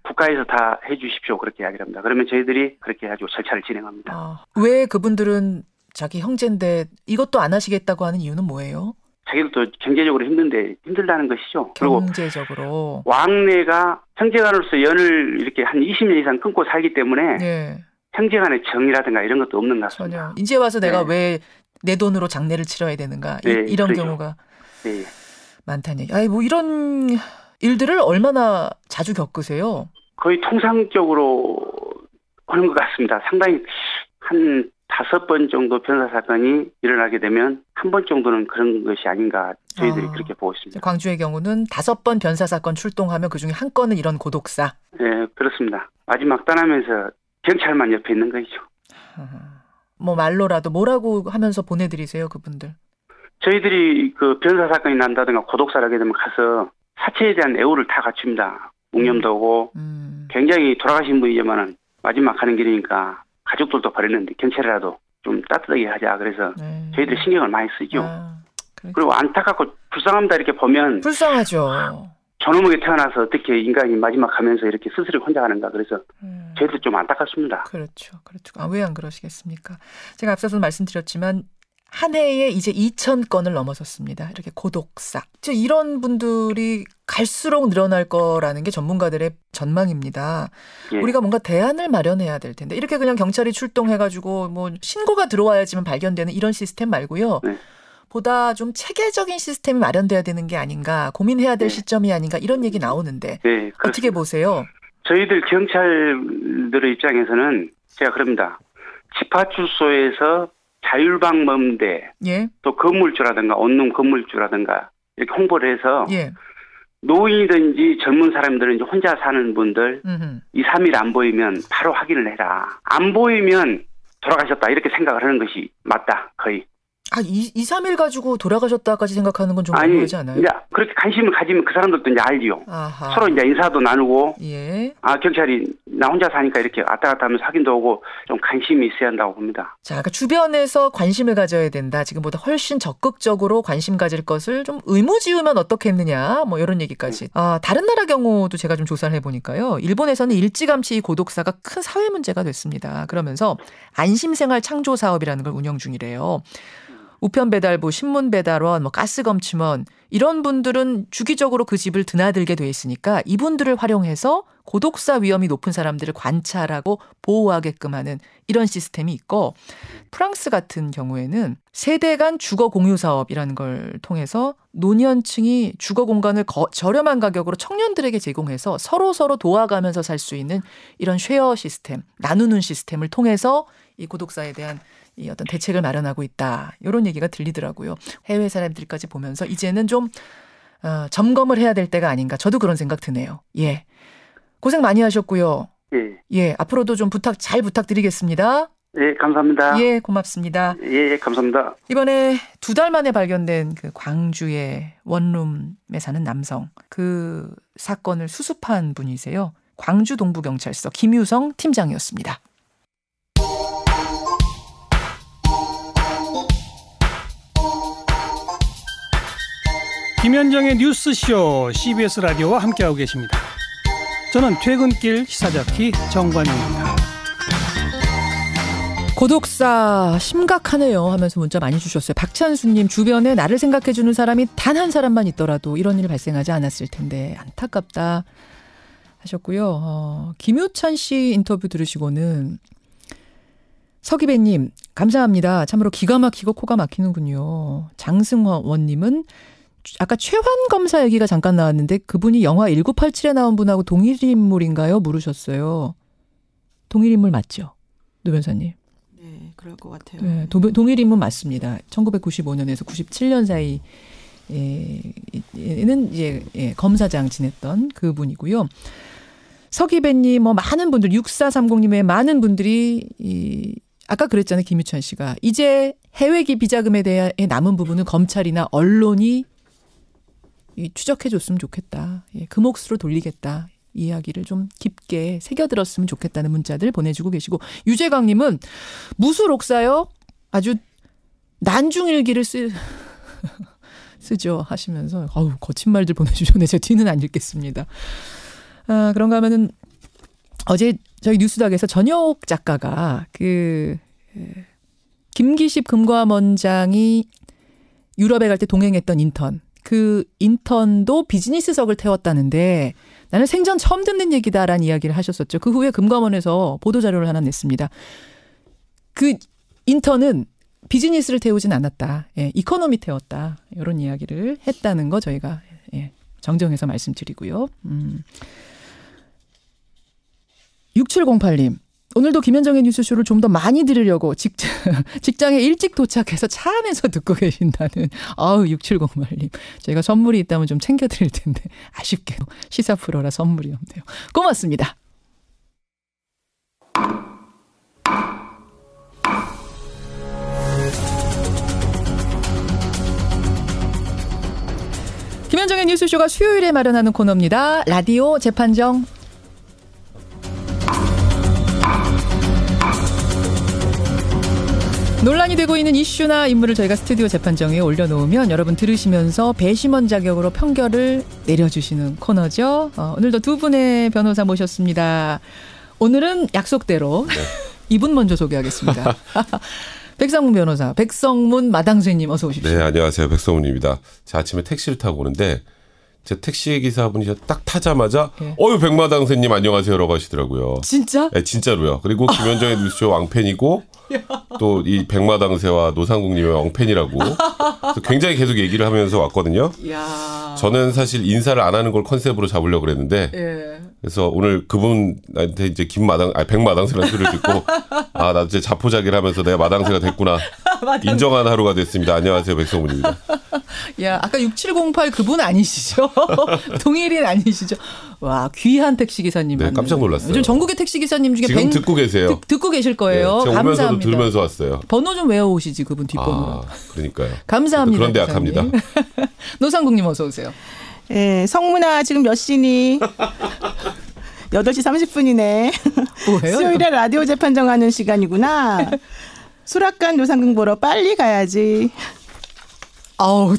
국가에서 다 해주십시오 그렇게 이야기를 합니다. 그러면 저희들이 그렇게 해가지고 절차를 진행합니다. 왜 그분들은 자기 형제인데 이것도 안 하시겠다고 하는 이유는 뭐예요? 자기들도 경제적으로 힘들다는 것이죠. 경제적으로. 그리고 왕래가 형제간으로서 연을 이렇게 한 20년 이상 끊고 살기 때문에 형제간의 정이라든가 이런 것도 없는 것 같습니다. 전혀. 이제 와서 내가 왜 내 돈으로 장례를 치러야 되는가 이런 그렇죠. 경우가 많다는 얘기. 뭐 이런 일들을 얼마나 자주 겪으세요? 거의 통상적으로 하는 것 같습니다. 상당히 한 5번 정도 변사 사건이 일어나게 되면 한 번 정도는 그런 것이 아닌가 저희들이 그렇게 보고 있습니다. 광주의 경우는 5번 변사 사건 출동하면 그중에 한 건은 이런 고독사. 네, 그렇습니다. 마지막 떠나면서 경찰만 옆에 있는 거죠. 뭐 말로라도 뭐라고 하면서 보내드리세요, 그분들? 저희들이 변사 사건이 난다든가 고독사를 하게 되면 가서 사체에 대한 애호를 다 갖춥니다. 묵념도 하고 굉장히 돌아가신 분이지만은 마지막 가는 길이니까 가족들도 버렸는데 경찰이라도 좀 따뜻하게 하자. 그래서 저희들이 신경을 많이 쓰죠. 그리고 안타깝고 불쌍합니다. 이렇게 보면. 불쌍하죠. 저놈에게 태어나서 어떻게 인간이 마지막 가면서 이렇게 스스로 혼자 가는가. 그래서 저희도 좀 안타깝습니다. 그렇죠. 왜 안 그러시겠습니까? 제가 앞서서 말씀드렸지만 한 해에 이제 2,000건을 넘어섰습니다. 이렇게 고독사. 이런 분들이 갈수록 늘어날 거라는 게 전문가들의 전망입니다. 우리가 뭔가 대안을 마련해야 될 텐데 이렇게 그냥 경찰이 출동해가지고 뭐 신고가 들어와야지만 발견되는 이런 시스템 말고요. 보다 좀 체계적인 시스템이 마련돼야 되는 게 아닌가, 고민해야 될 시점이 아닌가 이런 얘기 나오는데 어떻게 보세요? 저희들 경찰들의 입장에서는 제가 그럽니다. 집합출소에서 자율방범대, 또 건물주라든가 원룸 건물주라든가 이렇게 홍보를 해서 노인이든지 젊은 사람들은 혼자 사는 분들 2, 3일 안 보이면 바로 확인을 해라. 안 보이면 돌아가셨다 이렇게 생각을 하는 것이 맞다 거의. 2, 3일 가지고 돌아가셨다까지 생각하는 건 좀 너무하지 않아요? 이제 그렇게 관심을 가지면 그 사람들도 이제 알지요. 서로 이제 인사도 나누고, 경찰이 나 혼자 사니까 이렇게 왔다 갔다 하면서 확인도 오고 좀 관심이 있어야 한다고 봅니다. 자, 그러니까 주변에서 관심을 가져야 된다. 지금보다 훨씬 적극적으로 관심 가질 것을 좀 의무지으면 어떻겠느냐, 뭐 이런 얘기까지. 다른 나라 경우도 제가 좀 조사를 해보니까요. 일본에서는 일찌감치 이 고독사가 큰 사회 문제가 됐습니다. 그러면서 안심생활 창조 사업이라는 걸 운영 중이래요. 우편배달부, 신문배달원, 가스검침원 이런 분들은 주기적으로 그 집을 드나들게 돼 있으니까 이분들을 활용해서 고독사 위험이 높은 사람들을 관찰하고 보호하게끔 하는 이런 시스템이 있고 프랑스 같은 경우에는 세대 간 주거 공유 사업이라는 걸 통해서 노년층이 주거 공간을 저렴한 가격으로 청년들에게 제공해서 서로 도와가면서 살 수 있는 이런 쉐어 시스템, 나누는 시스템을 통해서 이 고독사에 대한 이 어떤 대책을 마련하고 있다. 이런 얘기가 들리더라고요. 해외 사람들까지 보면서 이제는 좀 점검을 해야 될 때가 아닌가. 저도 그런 생각 드네요. 고생 많이 하셨고요. 앞으로도 좀 잘 부탁드리겠습니다. 감사합니다. 고맙습니다. 감사합니다. 이번에 2달 만에 발견된 그 광주의 원룸에 사는 남성, 그 사건을 수습한 분이세요. 광주 동부경찰서 김유성 팀장이었습니다. 김현정의 뉴스쇼 CBS 라디오와 함께하고 계십니다. 저는 퇴근길 시사자키 정관용입니다. 고독사 심각하네요 하면서 문자 많이 주셨어요. 박찬수님, 주변에 나를 생각해주는 사람이 단 한 사람만 있더라도 이런 일이 발생하지 않았을 텐데 안타깝다 하셨고요. 김효찬 씨 인터뷰 들으시고는 서기배님 감사합니다. 참으로 기가 막히고 코가 막히는군요. 장승원님은 아까 최환 검사 얘기가 잠깐 나왔는데 그분이 영화 1987에 나온 분하고 동일 인물인가요? 물으셨어요. 동일 인물 맞죠? 노 변호사님. 네, 그럴 것 같아요. 네, 동일 인물 맞습니다. 1995년에서 97년 사이에는 이제 검사장 지냈던 그분이고요. 서기배님, 많은 분들, 6430님의 많은 분들이 아까 그랬잖아요. 김유천 씨가. 이제 해외기 비자금에 대해 남은 부분은 검찰이나 언론이 추적해 줬으면 좋겠다. 그 몫으로 돌리겠다. 이 이야기를 좀 깊게 새겨들었으면 좋겠다는 문자들 보내주고 계시고 유재광님은 무술옥사요? 아주 난중일기를 쓰죠 하시면서 거친 말들 보내주셨네. 제가 뒤는 안 읽겠습니다. 그런가 하면은 어제 저희 뉴스닥에서 전역 작가가 김기식 금감원장이 유럽에 갈 때 동행했던 인턴, 그 인턴도 비즈니스석을 태웠다는데 나는 생전 처음 듣는 얘기다라는 이야기를 하셨었죠. 그 후에 금감원에서 보도자료를 하나 냈습니다. 그 인턴은 비즈니스를 태우진 않았다. 이코노미 태웠다. 이런 이야기를 했다는 거 저희가 정정해서 말씀드리고요. 6708님. 오늘도 김현정의 뉴스쇼를 좀 더 많이 들으려고 직장에 일찍 도착해서 차 안에서 듣고 계신다는 6708님. 저희가 선물이 있다면 좀 챙겨드릴 텐데 아쉽게 시사 프로라 선물이 없네요. 고맙습니다. 김현정의 뉴스쇼가 수요일에 마련하는 코너입니다. 라디오 재판정. 논란이 되고 있는 이슈나 인물을 저희가 스튜디오 재판정에 올려놓으면 여러분 들으시면서 배심원 자격으로 판결을 내려주시는 코너죠. 오늘도 두 분의 변호사 모셨습니다. 오늘은 약속대로 이분 먼저 소개하겠습니다. 백성문 변호사, 백성문 마당쇠님 어서 오십시오. 네, 안녕하세요. 백성문입니다. 제가 아침에 택시를 타고 오는데 제 택시 기사분이 딱 타자마자 백마당쇠님 안녕하세요라고 하시더라고요. 진짜? 네, 진짜로요. 그리고 김현정의 뉴스쇼 왕팬이고 또 이 백마당쇠와 노상국님의 왕팬이라고 굉장히 계속 얘기를 하면서 왔거든요. 야. 저는 사실 인사를 안 하는 걸 컨셉으로 잡으려고 그랬는데 그래서 오늘 그분한테 이제 백마당쇠라는 소리를 듣고 나도 이제 자포자기를 하면서 내가 마당쇠가 됐구나 인정한 하루가 됐습니다. 안녕하세요. 백성문입니다. 야, 아까 6708 그분 아니시죠? 동일인 아니시죠? 와, 귀한 택시기사님. 네, 깜짝 놀랐어요. 요즘 전국의 택시기사님 중에 지금 듣고 계세요. 듣고 계실 거예요. 네, 감사합니다. 들으면서 왔어요. 번호 좀 외워오시지, 그분 뒷번호. 그러니까요. 감사합니다. 그런데 약합니다. 노상국님 어서 오세요. 네, 성문아 지금 몇 시니? 8시 30분이네. 뭐예요? 수요일에 라디오 재판정하는 시간이구나. 수락관 노상국 보러 빨리 가야지. 아우.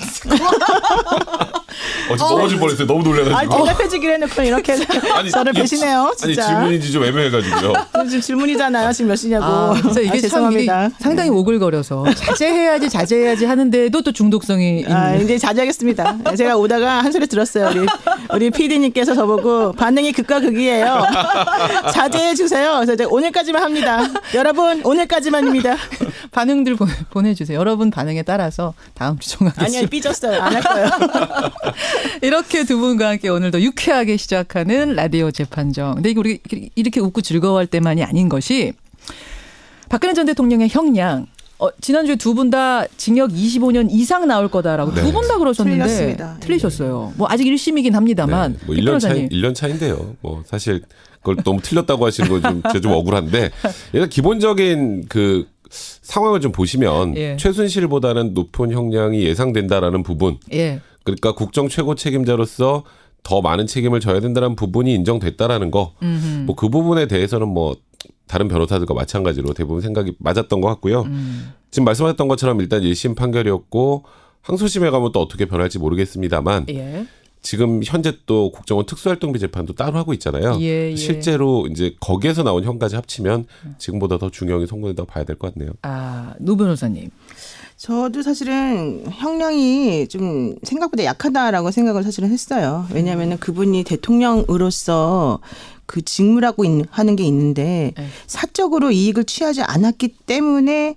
넘어질 뻔했어요. 너무 놀래가지고. 대답해주기로 해놓고 이렇게 저를 배시네요. 진짜. 아니 질문인지 좀 애매해가지고요. 지금 질문이잖아요. 지금 몇 시냐고. 이게 죄송합니다. 상당히 오글거려서 자제해야지 하는데도 또 중독성이 있는. 이제 자제하겠습니다. 제가 오다가 한 소리 들었어요. 우리 PD님께서 저보고 반응이 극과 극이에요. 자제해 주세요. 그래서 제가 오늘까지만 합니다. 여러분 오늘까지만입니다. 반응들 보내주세요. 여러분 반응에 따라서 다음 주 정하겠습니다. 아니요, 삐졌어요. 안 할 거예요. 이렇게 두 분과 함께 오늘도 유쾌하게 시작하는 라디오 재판정. 근데 이거 우리 이렇게 웃고 즐거워할 때만이 아닌 것이 박근혜 전 대통령의 형량. 지난주에 두 분 다 징역 25년 이상 나올 거다라고 두 분 다 그러셨는데 틀렸습니다. 틀리셨어요. 뭐 아직 1심이긴 합니다만. 뭐 1년 차인데요. 뭐 사실 그걸 너무 틀렸다고 하시는 건 좀 억울한데 일단 기본적인 그 상황을 좀 보시면 최순실보다는 높은 형량이 예상된다라는 부분. 그러니까 국정 최고 책임자로서 더 많은 책임을 져야 된다는 부분이 인정됐다라는 거. 뭐 그 부분에 대해서는 뭐 다른 변호사들과 마찬가지로 대부분 생각이 맞았던 것 같고요. 지금 말씀하셨던 것처럼 일단 1심 판결이었고 항소심에 가면 또 어떻게 변할지 모르겠습니다만 지금 현재 또 국정원 특수활동비 재판도 따로 하고 있잖아요. 실제로 이제 거기에서 나온 형까지 합치면 지금보다 더 중형이 선고된다고 봐야 될 것 같네요. 노 변호사님. 저도 사실은 형량이 좀 생각보다 약하다라고 생각을 사실은 했어요. 왜냐하면 그분이 대통령으로서 그 직무라고 하는 게 있는데 사적으로 이익을 취하지 않았기 때문에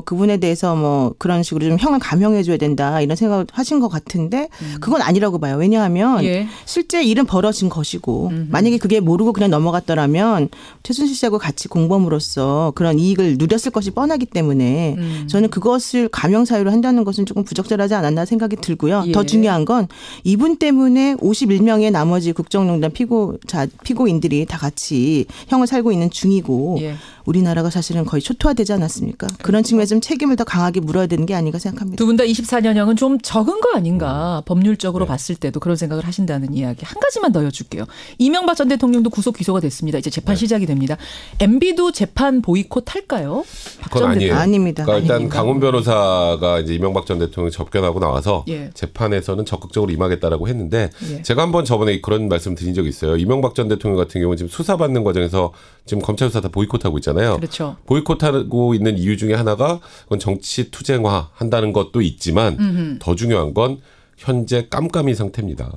그분에 대해서 뭐 그런 식으로 좀 형을 감형해 줘야 된다 이런 생각을 하신 것 같은데 그건 아니라고 봐요. 왜냐하면 실제 일은 벌어진 것이고 만약에 그게 모르고 그냥 넘어갔더라면 최순실 씨하고 같이 공범으로서 그런 이익을 누렸을 것이 뻔하기 때문에 저는 그것을 감형 사유로 한다는 것은 조금 부적절하지 않았나 생각이 들고요. 더 중요한 건 이분 때문에 51명의 나머지 국정농단 피고인들이 다 같이 형을 살고 있는 중이고 우리나라가 사실은 거의 초토화되지 않았습니까? 그런 측면에서 좀 책임을 더 강하게 물어야 되는 게 아닌가 생각합니다. 두 분 다 24년형은 좀 적은 거 아닌가. 법률적으로 봤을 때도 그런 생각을 하신다는 이야기. 한 가지만 더 여쭐게요. 이명박 전 대통령도 구속 기소가 됐습니다. 이제 재판 시작이 됩니다. MB도 재판 보이콧 할까요? 그건 아니에요. 아닙니다. 그러니까 일단 강훈 변호사가 이제 이명박 전 대통령 접견하고 나와서 재판에서는 적극적으로 임하겠다라고 했는데 제가 한번 저번에 그런 말씀 드린 적이 있어요. 이명박 전 대통령 같은 경우는 지금 수사받는 과정에서 지금 검찰 수사 다 보이콧하고 있잖아요. 그렇죠. 보이콧하고 있는 이유 중에 하나가 그건 정치 투쟁화 한다는 것도 있지만 더 중요한 건 현재 깜깜이 상태입니다.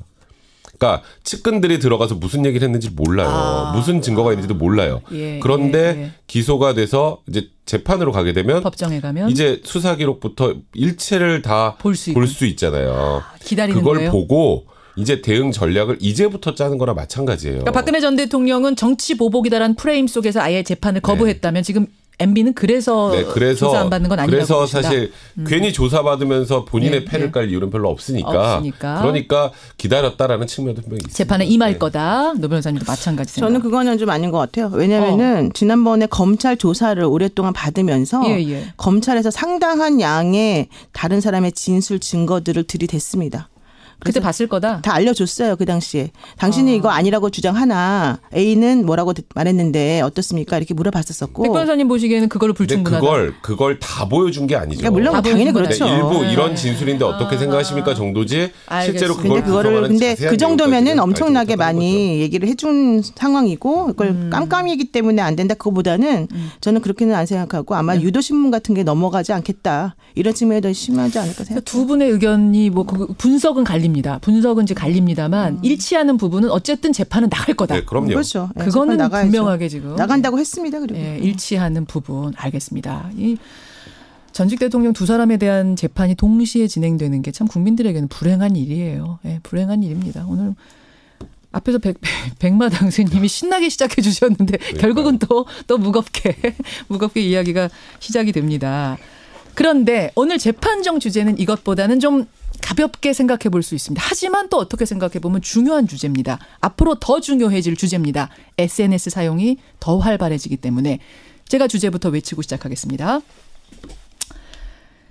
그러니까 측근들이 들어가서 무슨 얘기를 했는지 몰라요. 무슨 증거가 있는지도 몰라요. 그런데 기소가 돼서 이제 재판으로 가게 되면 법정에 가면 이제 수사 기록부터 일체를 다 볼 수 있잖아요. 기다리는 그걸 거예요? 보고 이제 대응 전략을 이제부터 짜는 거나 마찬가지예요. 그러니까 박근혜 전 대통령은 정치 보복이다라는 프레임 속에서 아예 재판을 거부했다면 지금 MB는 그래서 조사 안 받는 건 아니라고 그래서 보신다. 사실 괜히 조사받으면서 본인의 패를 깔 이유는 별로 없으니까. 그러니까 기다렸다라는 측면도 분명히 있습니다. 재판에 임할 거다. 노 변호사님도 마찬가지 생각. 저는 그거는 좀 아닌 것 같아요. 왜냐하면은 지난번에 검찰 조사를 오랫동안 받으면서 검찰에서 상당한 양의 다른 사람의 진술 증거들을 들이댔습니다. 그때 봤을 거다? 다 알려줬어요. 그 당시에. 당신이 이거 아니라고 주장하나 A는 뭐라고 말했는데 어떻습니까? 이렇게 물어봤었고. 백 변호사님 보시기에는 그걸로 불충분하다. 그걸 다 보여준 게 아니죠. 그러니까 물론 당연히 그렇죠. 일부 이런 진술인데 어떻게 생각하십니까 정도지 실제로 근데 그 정도면은 엄청나게 많이 얘기를 해준 상황이고 그걸 깜깜이기 때문에 안 된다. 그거보다는 저는 그렇게는 안 생각하고 아마 유도신문 같은 게 넘어가지 않겠다. 이런 측면이 더 심하지 않을까 생각합니다. 두 분의 의견이 뭐 분석은 갈립니다. 분석은 이제 갈립니다만 일치하는 부분은 어쨌든 재판은 나갈 거다. 네, 그럼요. 그렇죠. 그거는 분명하게 지금 나간다고 했습니다. 그리고 일치하는 부분 알겠습니다. 이 전직 대통령 두 사람에 대한 재판이 동시에 진행되는 게 참 국민들에게는 불행한 일이에요. 불행한 일입니다. 오늘 앞에서 백마당 선생님이 신나게 시작해 주셨는데 결국은 또 무겁게 이야기가 시작이 됩니다. 그런데 오늘 재판정 주제는 이것보다는 좀 가볍게 생각해 볼 수 있습니다. 하지만 또 어떻게 생각해 보면 중요한 주제입니다. 앞으로 더 중요해질 주제입니다. SNS 사용이 더 활발해지기 때문에 제가 주제부터 외치고 시작하겠습니다.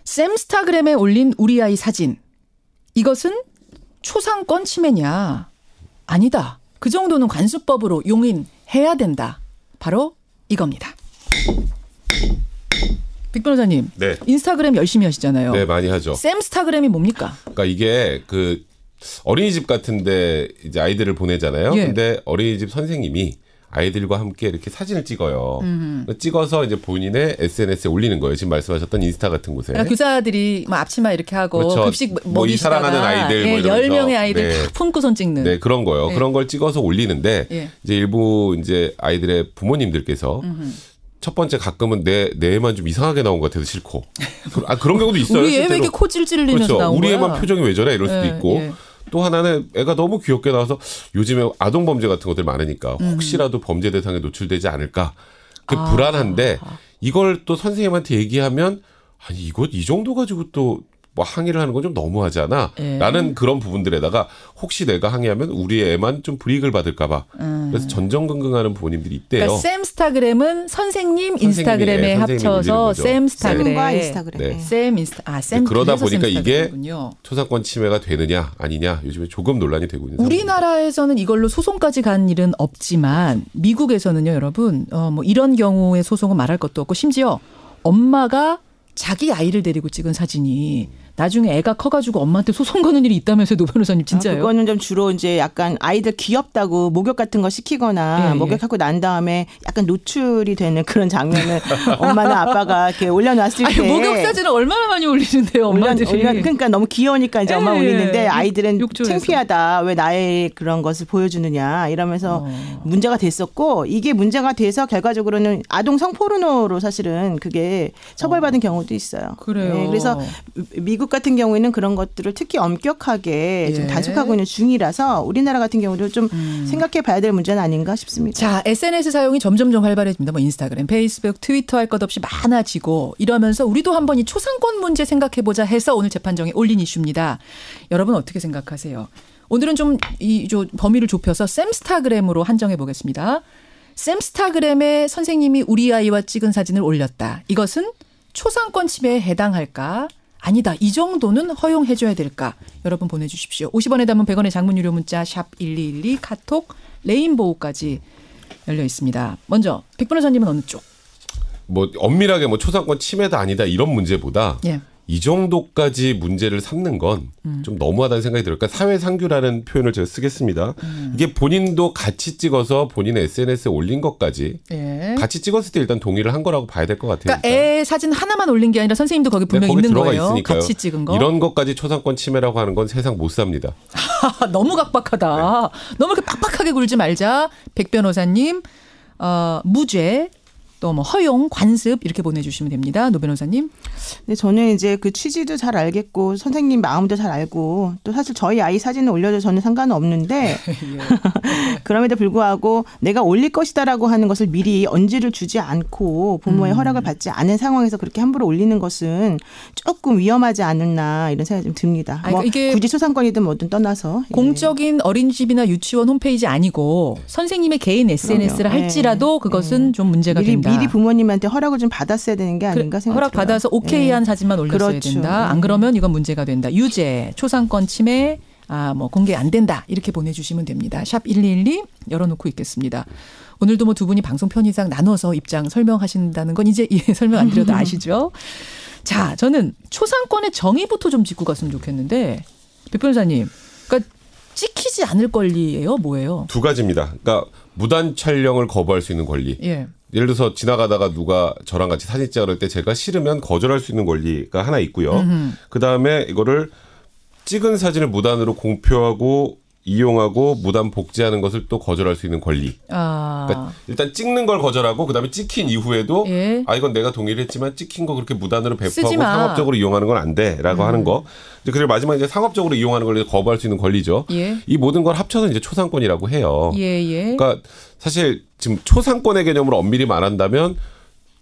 쌤스타그램에 올린 우리 아이 사진. 이것은 초상권 침해냐? 아니다. 그 정도는 관습법으로 용인해야 된다. 바로 이겁니다. 빅 변호사님, 인스타그램 열심히 하시잖아요. 네, 많이 하죠. 쌤스타그램이 뭡니까? 그러니까 이게 그 어린이집 같은데 이제 아이들을 보내잖아요. 근데 어린이집 선생님이 아이들과 함께 이렇게 사진을 찍어요. 찍어서 이제 본인의 SNS에 올리는 거예요. 지금 말씀하셨던 인스타 같은 곳에. 그러니까 교사들이 막 앞치마 이렇게 하고 그렇죠. 급식 뭐 이 사랑하는 아이들 뭐 10명의 아이들 다 품고선 찍는. 네, 그런 거요. 그런 걸 찍어서 올리는데 이제 일부 이제 아이들의 부모님들께서 첫 번째 가끔은 내 애만 좀 이상하게 나온 것 같아서 싫고. 그런 경우도 있어요. 우리 애 왜 이렇게 코 찔찔리면서 그렇죠. 나온 우리 거야? 애만 표정이 왜 저래 이럴 수도 있고. 또 하나는 애가 너무 귀엽게 나와서 요즘에 아동 범죄 같은 것들 많으니까 혹시라도 범죄 대상에 노출되지 않을까. 그게 불안한데 이걸 또 선생님한테 얘기하면 아니 이거 이 정도 가지고 또 뭐 항의를 하는 건 좀 너무하지 않아? 라는 그런 부분들에다가 혹시 내가 항의하면 우리 애만 좀 불이익을 받을까 봐. 그래서 전전긍긍하는 부모님들이 있대요. 그러니까 쌤스타그램은 선생님 인스타그램에 합쳐서 쌤스타그램. 쌤과 인스타그램. 쌤 인스타. 쌤 그러다 보니까 이게 초상권 침해가 되느냐 아니냐 요즘에 조금 논란이 되고 있는 우리나라에서는 이걸로 소송까지 간 일은 없지만 미국에서는요, 여러분, 뭐 이런 경우의 소송은 말할 것도 없고 심지어 엄마가 자기 아이를 데리고 찍은 사진이 나중에 애가 커가지고 엄마한테 소송 거는 일이 있다면서요, 노 변호사님. 진짜요? 그거는 좀 주로 이제 약간 아이들 귀엽다고 목욕 같은 거 시키거나 목욕하고 난 다음에 약간 노출이 되는 그런 장면을 엄마나 아빠가 이렇게 올려놨을 때. 목욕 사진을 얼마나 많이 올리는데요, 엄마들이. 그러니까 너무 귀여우니까 이제 엄마 올리는데 아이들은 창피하다. 왜 나의 그런 것을 보여주느냐 이러면서 문제가 됐었고, 이게 문제가 돼서 결과적으로는 아동 성포르노로 사실은 그게 처벌받은 경우도 있어요. 그래요. 네, 그래서 미국 같은 경우에는 그런 것들을 특히 엄격하게 좀 단속하고 있는 중이라서 우리나라 같은 경우도 좀 생각해 봐야 될 문제는 아닌가 싶습니다. 자, SNS 사용이 점점 활발해집니다. 뭐 인스타그램, 페이스북, 트위터 할 것 없이 많아지고 이러면서 우리도 한번 이 초상권 문제 생각해 보자 해서 오늘 재판정에 올린 이슈입니다. 여러분 어떻게 생각하세요? 오늘은 좀 범위를 좁혀서 쌤스타그램으로 한정해 보겠습니다. 쌤스타그램에 선생님이 우리 아이와 찍은 사진을 올렸다. 이것은 초상권 침해에 해당할까? 아니다. 이 정도는 허용해줘야 될까? 여러분 보내주십시오. 50원에 담은 100원의 장문 유료 문자 샵 1212 카톡 레인보우까지 열려 있습니다. 먼저 백 변호사님은 어느 쪽? 뭐 엄밀하게 뭐 초상권 침해다 아니다 이런 문제보다 이 정도까지 문제를 삼는 건 좀 너무하다는 생각이 들어요. 그러니까 사회상규라는 표현을 제가 쓰겠습니다. 이게 본인도 같이 찍어서 본인의 SNS에 올린 것까지 같이 찍었을 때 일단 동의를 한 거라고 봐야 될 것 같아요. 그러니까 애 사진 하나만 올린 게 아니라 선생님도 거기 분명히 있는 들어가 거예요. 있으니까요. 같이 찍은 거. 이런 것까지 초상권 침해라고 하는 건 세상 못 삽니다. 너무 각박하다. 너무 이렇게 빡빡하게 굴지 말자. 백 변호사님 무죄. 또 뭐 허용, 관습 이렇게 보내주시면 됩니다. 노 변호사님. 네, 저는 이제 그 취지도 잘 알겠고 선생님 마음도 잘 알고 또 사실 저희 아이 사진을 올려도 저는 상관은 없는데 그럼에도 불구하고 내가 올릴 것이다라고 하는 것을 미리 언지를 주지 않고 부모의 허락을 받지 않은 상황에서 그렇게 함부로 올리는 것은 조금 위험하지 않았나 이런 생각이 좀 듭니다. 뭐 이게 굳이 초상권이든 뭐든 떠나서 공적인 어린이집이나 유치원 홈페이지 아니고 선생님의 개인 SNS를 할지라도 그것은 좀 문제가 된다. 미리 부모님한테 허락을 좀 받았어야 되는 게 아닌가 생각해요. 허락 받아서 오케이한 사진만 올렸어야 된다. 안 그러면 이건 문제가 된다. 유죄, 초상권 침해, 뭐 공개 안 된다. 이렇게 보내주시면 됩니다. 샵 1212 열어놓고 있겠습니다. 오늘도 뭐 두 분이 방송 편의상 나눠서 입장 설명하신다는 건 이제 설명 안 드려도 아시죠? 자, 저는 초상권의 정의부터 좀 짚고 갔으면 좋겠는데 백 변호사님, 그러니까 찍히지 않을 권리예요? 뭐예요? 두 가지입니다. 그러니까 무단 촬영을 거부할 수 있는 권리. 예를 들어서 지나가다가 누가 저랑 같이 사진 찍을 때 제가 싫으면 거절할 수 있는 권리가 하나 있고요. 그다음에 이거를 찍은 사진을 무단으로 공표하고 이용하고 무단 복제하는 것을 또 거절할 수 있는 권리. 그러니까 일단 찍는 걸 거절하고 그다음에 찍힌 이후에도 이건 내가 동의를 했지만 찍힌 거 그렇게 무단으로 배포하고 상업적으로 이용하는 건 안 돼라고 하는 거. 그리고 마지막에 이제 상업적으로 이용하는 걸 거부할 수 있는 권리죠. 이 모든 걸 합쳐서 이제 초상권이라고 해요. 그러니까 사실 지금 초상권의 개념으로 엄밀히 말한다면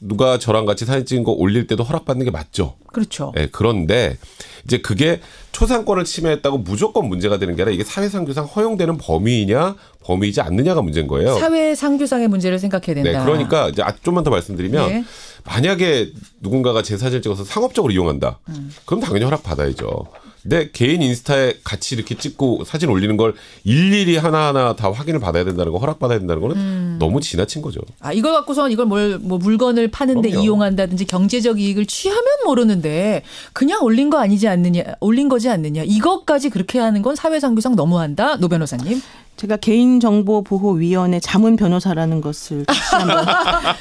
누가 저랑 같이 사진 찍은 거 올릴 때도 허락받는 게 맞죠. 그렇죠. 네, 그런데 이제 그게 초상권을 침해했다고 무조건 문제가 되는 게 아니라 이게 사회상규상 허용되는 범위이냐 범위이지 않느냐가 문제인 거예요. 사회상규상의 문제를 생각해야 된다. 네, 그러니까 이제 좀만 더 말씀드리면 만약에 누군가가 제 사진을 찍어서 상업적으로 이용한다. 그럼 당연히 허락받아야죠. 근데 개인 인스타에 같이 이렇게 찍고 사진 올리는 걸 일일이 하나하나 다 확인을 받아야 된다는 거, 허락받아야 된다는 거는 너무 지나친 거죠. 이걸 갖고선 이걸 뭐 물건을 파는데 이용한다든지 경제적 이익을 취하면 모르는데 그냥 올린 거 아니지 않느냐, 올린 거지 않느냐. 이것까지 그렇게 하는 건 사회상규상 너무한다. 노 변호사님. 제가 개인정보보호위원회 자문 변호사라는 것을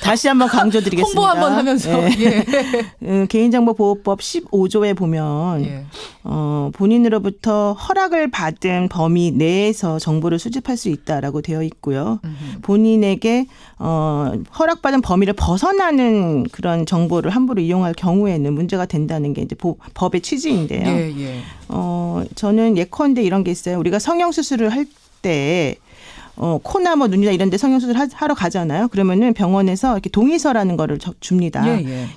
다시 한번 강조드리겠습니다. 홍보 한번 하면서. 개인정보보호법 15조에 보면 본인으로부터 허락을 받은 범위 내에서 정보를 수집할 수 있다라고 되어 있고요. 본인에게 허락받은 범위를 벗어나는 그런 정보를 함부로 이용할 경우에는 문제가 된다는 게 이제 법의 취지인데요. 저는 예컨대 이런 게 있어요. 우리가 성형수술을 할 때 코나 뭐 눈이나 이런 데 성형수술 하러 가잖아요. 그러면은 병원에서 이렇게 동의서라는 거를 줍니다.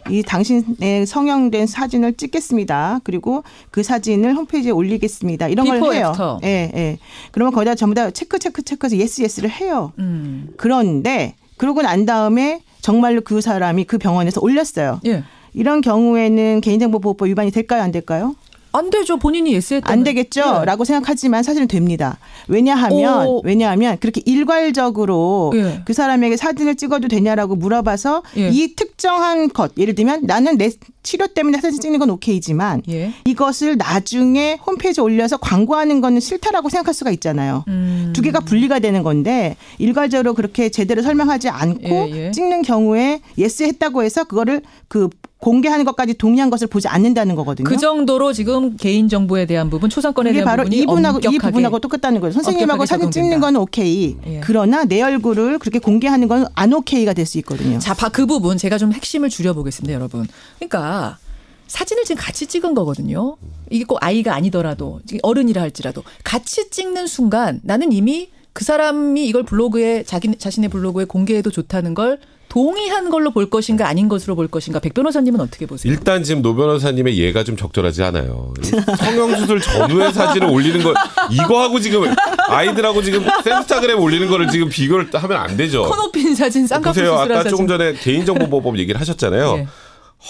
이 당신의 성형된 사진을 찍겠습니다. 그리고 그 사진을 홈페이지에 올리겠습니다. 이런 걸 해요. 그러면 거기다 전부 다 체크해서 예스를 해요. 그런데 그러고 난 다음에 정말로 그 사람이 그 병원에서 올렸어요. 이런 경우에는 개인정보보호법 위반이 될까요? 안 될까요? 안 되죠. 본인이 예스했다면. 안 되겠죠? 네. 라고 생각하지만 사실은 됩니다. 왜냐하면 그렇게 일괄적으로 그 사람에게 사진을 찍어도 되냐라고 물어봐서 이 특정한 것, 예를 들면 나는 내 치료 때문에 사진 찍는 건 오케이지만 이것을 나중에 홈페이지에 올려서 광고하는 건 싫다라고 생각할 수가 있잖아요. 두 개가 분리가 되는 건데 일괄적으로 그렇게 제대로 설명하지 않고 찍는 경우에 예스 했다고 해서 그거를 공개하는 것까지 동의한 것을 보지 않는다는 거거든요. 그 정도로 지금 개인정보에 대한 부분, 초상권에 대한 바로 부분이 이 부분하고 똑같다는 거예요. 선생님하고 사진 찍는 건 오케이. 그러나 내 얼굴을 그렇게 공개하는 건 안 오케이가 될 수 있거든요. 자, 그 부분 제가 좀 핵심을 줄여보겠습니다, 여러분. 그러니까 사진을 지금 같이 찍은 거거든요. 이게 꼭 아이가 아니더라도 어른이라 할지라도 같이 찍는 순간 나는 이미 그 사람이 이걸 블로그에 자신의 블로그에 공개해도 좋다는 걸 동의한 걸로 볼 것인가 아닌 것으로 볼 것인가. 백 변호사님은 어떻게 보세요? 일단 지금 노 변호사님의 예가 좀 적절하지 않아요. 성형수술 전후의 사진을 올리는 거 이거하고 지금 아이들하고 지금 인스타그램 올리는 거를 지금 비교를 하면 안 되죠. 코 높인 사진, 쌍꺼풀 수술한 사진. 아까 조금 전에 개인정보보호법 얘기를 하셨잖아요.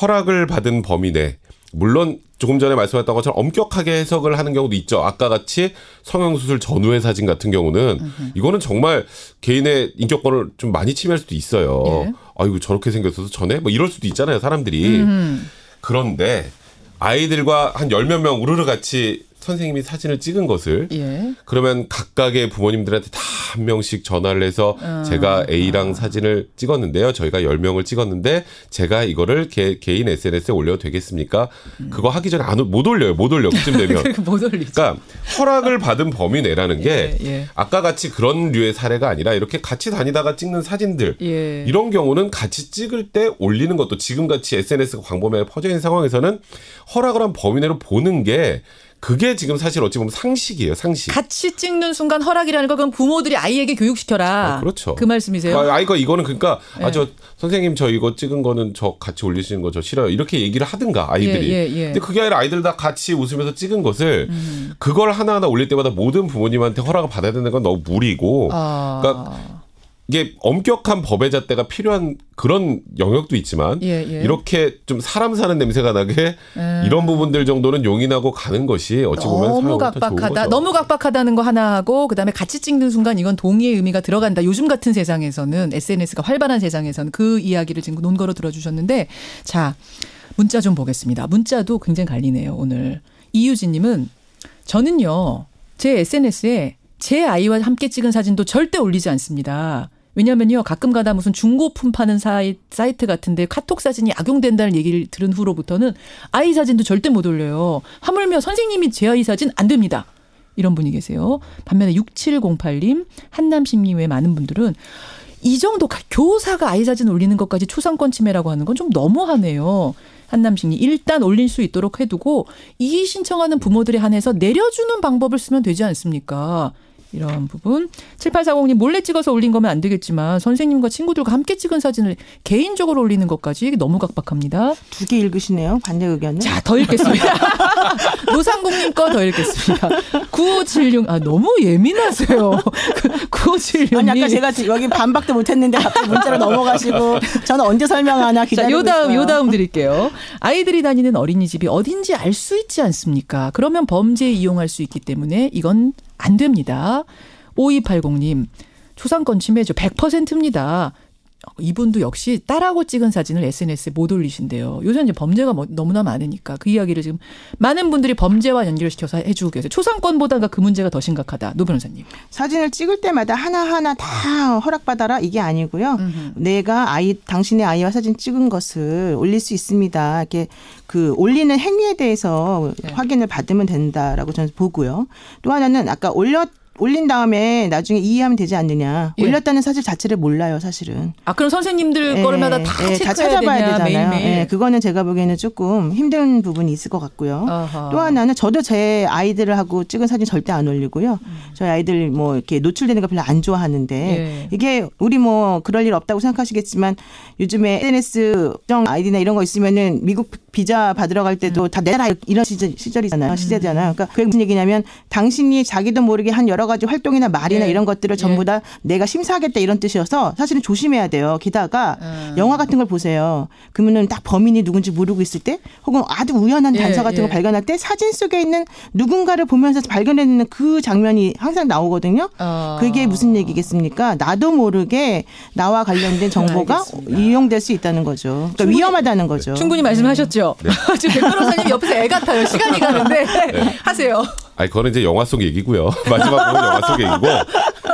허락을 받은 범위 내. 물론 조금 전에 말씀하셨던 것처럼 엄격하게 해석을 하는 경우도 있죠. 아까 같이 성형수술 전후의 사진 같은 경우는 이거는 정말 개인의 인격권을 좀 많이 침해할 수도 있어요. 아이고 저렇게 생겼어서 전에 뭐 이럴 수도 있잖아요. 사람들이. 그런데 아이들과 한 10몇 명 우르르 같이 선생님이 사진을 찍은 것을 그러면 각각의 부모님들한테 다 한 명씩 전화를 해서 제가 A랑 사진을 찍었는데요. 저희가 10명을 찍었는데 제가 이거를 개인 SNS에 올려도 되겠습니까? 그거 하기 전에 못 올려요. 못 올려. 그쯤 되면. 못 올리죠. 그러니까 허락을 받은 범위 내라는 게 아까 같이 그런 류의 사례가 아니라 이렇게 같이 다니다가 찍는 사진들 이런 경우는 같이 찍을 때 올리는 것도 지금같이 SNS가 광범위하게 퍼져 있는 상황에서는 허락을 한 범위 내로 보는 게 그게 지금 사실 어찌 보면 상식이에요. 상식. 같이 찍는 순간 허락이라는 거 그럼 부모들이 아이에게 교육시켜라. 그렇죠. 그 말씀이세요? 아이가 이거는 그러니까 저 선생님 저 이거 찍은 거는 저 같이 올리시는 거 저 싫어요. 이렇게 얘기를 하든가 아이들이. 근데 그게 아니라 아이들 다 같이 웃으면서 찍은 것을 그걸 하나하나 올릴 때마다 모든 부모님한테 허락을 받아야 되는 건 너무 무리고. 그러니까 이게 엄격한 법의 잣대가 필요한 그런 영역도 있지만 이렇게 좀 사람 사는 냄새가 나게 이런 부분들 정도는 용인하고 가는 것이 어찌 보면 너무 각박하다. 너무 각박하다는 거 하나 하고 그다음에 같이 찍는 순간 이건 동의의 의미가 들어간다. 요즘 같은 세상에서는 SNS가 활발한 세상에서는 그 이야기를 지금 논거로 들어주셨는데 자 문자 좀 보겠습니다. 문자도 굉장히 갈리네요. 오늘 이유진 님은 저는요. 제 SNS에 제 아이와 함께 찍은 사진도 절대 올리지 않습니다. 왜냐면요. 가끔 가다 무슨 중고품 파는 사이트 같은데 카톡 사진이 악용된다는 얘기를 들은 후로부터는 아이 사진도 절대 못 올려요. 하물며 선생님이 제 아이 사진 안 됩니다. 이런 분이 계세요. 반면에 6708님, 한남심님 외 많은 분들은 이 정도 교사가 아이 사진 올리는 것까지 초상권 침해라고 하는 건 좀 너무하네요. 한남식님 일단 올릴 수 있도록 해두고 이의 신청하는 부모들에 한해서 내려주는 방법을 쓰면 되지 않습니까? 이런 부분. 7840님 몰래 찍어서 올린 거면 안 되겠지만 선생님과 친구들과 함께 찍은 사진을 개인적으로 올리는 것까지 이게 너무 각박합니다. 두 개 읽으시네요. 반대 의견은. 자, 더 읽겠습니다. 노상국님 거 더 읽겠습니다. 9576. 너무 예민하세요. 9576님. 아니 아까 제가 여기 반박도 못했는데 갑자기 문자로 넘어가시고 저는 언제 설명하나 기다리고 있어요. 요 다음 드릴게요. 아이들이 다니는 어린이집이 어딘지 알 수 있지 않습니까? 그러면 범죄에 이용할 수 있기 때문에 이건 안 됩니다. 5280님 초상권 침해죠. 100%입니다. 이분도 역시 딸하고 찍은 사진을 SNS에 못 올리신대요. 요새 이제 범죄가 너무나 많으니까 그 이야기를 지금 많은 분들이 범죄와 연결시켜서 해주고 계세요. 초상권보다가 그 문제가 더 심각하다. 노 변호사님. 사진을 찍을 때마다 하나하나 다 허락받아라 이게 아니고요. 내가 당신의 아이와 사진 찍은 것을 올릴 수 있습니다. 이렇게 그 올리는 행위에 대해서 확인을 받으면 된다라고 저는 보고요. 또 하나는 아까 올린 다음에 나중에 이해하면 되지 않느냐. 올렸다는 사실 자체를 몰라요, 사실은. 그럼 선생님들 거마다 다 체크해야 찾아봐야 되냐, 되잖아요. 매일매일. 그거는 제가 보기에는 조금 힘든 부분이 있을 것 같고요. 또 하나는 저도 제 아이들하고 찍은 사진 절대 안 올리고요. 저희 아이들 뭐 이렇게 노출되는 거 별로 안 좋아하는데 이게 우리 뭐 그럴 일 없다고 생각하시겠지만 요즘에 SNS 정 아이디나 이런 거 있으면은 미국 비자 받으러 갈 때도 다 내라 이런 시절이잖아요. 시대잖아요. 그러니까 그게 무슨 얘기냐면 당신이 자기도 모르게 한 여러 가지 활동이나 말이나 이런 것들을 전부 다 내가 심사하겠다 이런 뜻이어서 사실은 조심해야 돼요. 게다가 영화 같은 걸 보세요. 그러면은 딱 범인이 누군지 모르고 있을 때 혹은 아주 우연한 단서 같은 걸 발견할 때 사진 속에 있는 누군가를 보면서 발견해내는 그 장면이 항상 나오거든요. 그게 무슨 얘기겠습니까? 나도 모르게 나와 관련된 정보가 이용될 수 있다는 거죠. 그러니까 위험하다는 거죠. 충분히 말씀하셨죠. 네. 지금 백 변호사님 옆에서 애 같아요. 시간이 가는데 하세요. 아니 그거는 이제 영화 속 얘기고요. 마지막 부분 영화 속 얘기고.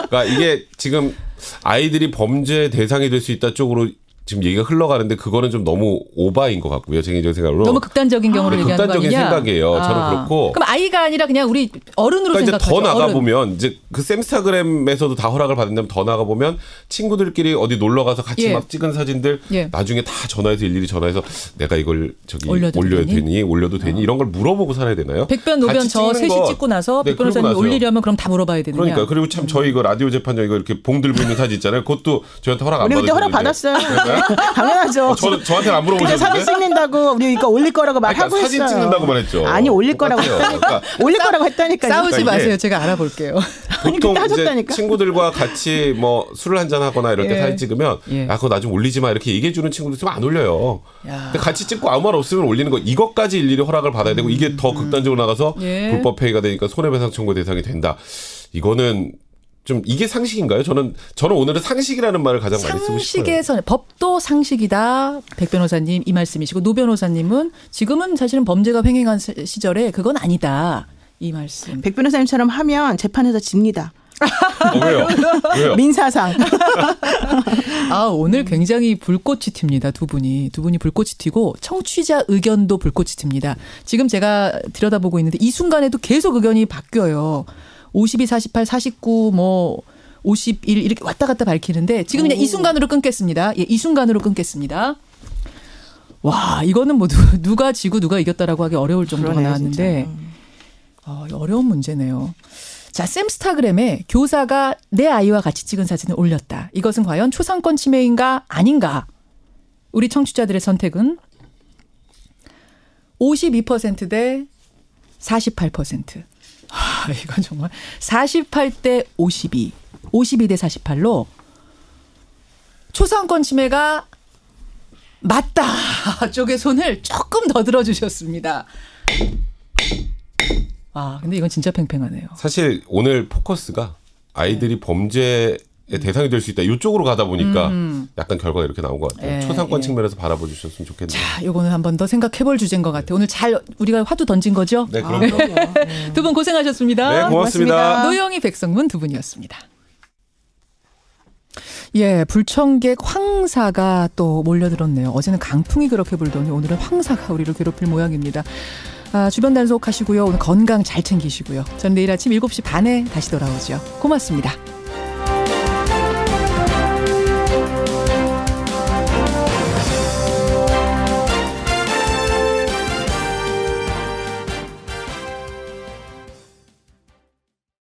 그러니까 이게 지금 아이들이 범죄 대상이 될 수 있다 쪽으로 지금 얘기가 흘러가는데 그거는 좀 너무 오바인 것 같고요. 개인적인 생각으로. 너무 극단적인 경우를 얘기하는 거 아니냐? 극단적인 생각이에요. 저는 그렇고. 그럼 아이가 아니라 그냥 우리 어른으로 그러니까 생각하죠. 이제 더 나가보면 이제 그 샘스타그램에서도 다 허락을 받는다면 더 나가보면 친구들끼리 어디 놀러 가서 같이 막 찍은 사진들 나중에 다 전화해서 일일이 전화해서 내가 이걸 저기 올려도 되니 이런 걸 물어보고 살아야 되나요? 백변 노변 저 셋이 찍고 나서 백 변호사님 올리려면 그럼 다 물어봐야 되느냐? 그러니까 그리고 참 저희 이거 라디오 재판장 이거 이렇게 봉 들고 있는 사진 있잖아요. 그것도 저한테 허락 안 받았어요. 우리 그때 허락 받았어요. 당연하죠. 저한테는 안 물어보셨는데. 사진 찍는다고 우리 이거 올릴 거라고 말하고 했어요. 사진 찍는다고만 했죠. 아니 올릴 거라고 했다니까. 올릴 거라고 했다니까요. 싸우지 마세요. 제가 알아볼게요. 보통 이제 친구들과 같이 뭐 술을 한잔 하거나 이럴 때 사진 찍으면 야 그거 나 좀 올리지 마 이렇게 얘기해 주는 친구들 좀 안 올려요. 근데 같이 찍고 아무 말 없으면 올리는 거 이것까지 일일이 허락을 받아야 되고 이게 더 극단적으로 나가서 불법 행위가 되니까 손해배상 청구 대상이 된다. 이거는 좀 이게 상식인가요? 저는 오늘은 상식이라는 말을 가장 많이 쓰고 싶어요. 상식에서 법도 상식이다. 백 변호사님 이 말씀이시고 노 변호사님은 지금은 사실은 범죄가 횡행한 시절에 그건 아니다. 이 말씀. 백 변호사님처럼 하면 재판에서 집니다. 왜요? 민사상. 오늘 굉장히 불꽃이 튑니다. 두 분이 불꽃이 튀고 청취자 의견도 불꽃이 튑니다. 지금 제가 들여다보고 있는데 이 순간에도 계속 의견이 바뀌어요. 52, 48, 49, 뭐 51 이렇게 왔다 갔다 밝히는데 지금 그냥 이 순간으로 끊겠습니다. 이 순간으로 끊겠습니다. 와, 이거는 뭐 누가 지고 누가 이겼다라고 하기 어려울 정도가 나왔는데 어려운 문제네요. 자, 샘스타그램에 교사가 내 아이와 같이 찍은 사진을 올렸다. 이것은 과연 초상권 침해인가 아닌가? 우리 청취자들의 선택은 52% 대 48%. 이건 정말 48대 52, 52대 48로 초상권 침해가 맞다 쪽의 손을 조금 더 들어주셨습니다. 근데 이건 진짜 팽팽하네요. 사실 오늘 포커스가 아이들이 범죄의 대상이 될 수 있다. 이쪽으로 가다 보니까 약간 결과가 이렇게 나온 것 같아요. 초상권 측면에서 바라봐 주셨으면 좋겠네요. 자, 이거는 한 번 더 생각해 볼 주제인 것 같아요. 오늘 잘 우리가 화두 던진 거죠? 네, 그럼요. 두 분 고생하셨습니다. 네, 고맙습니다. 노영희, 백성문 두 분이었습니다. 불청객 황사가 또 몰려들었네요. 어제는 강풍이 그렇게 불더니 오늘은 황사가 우리를 괴롭힐 모양입니다. 주변 단속하시고요. 오늘 건강 잘 챙기시고요. 전 내일 아침 7시 반에 다시 돌아오죠. 고맙습니다.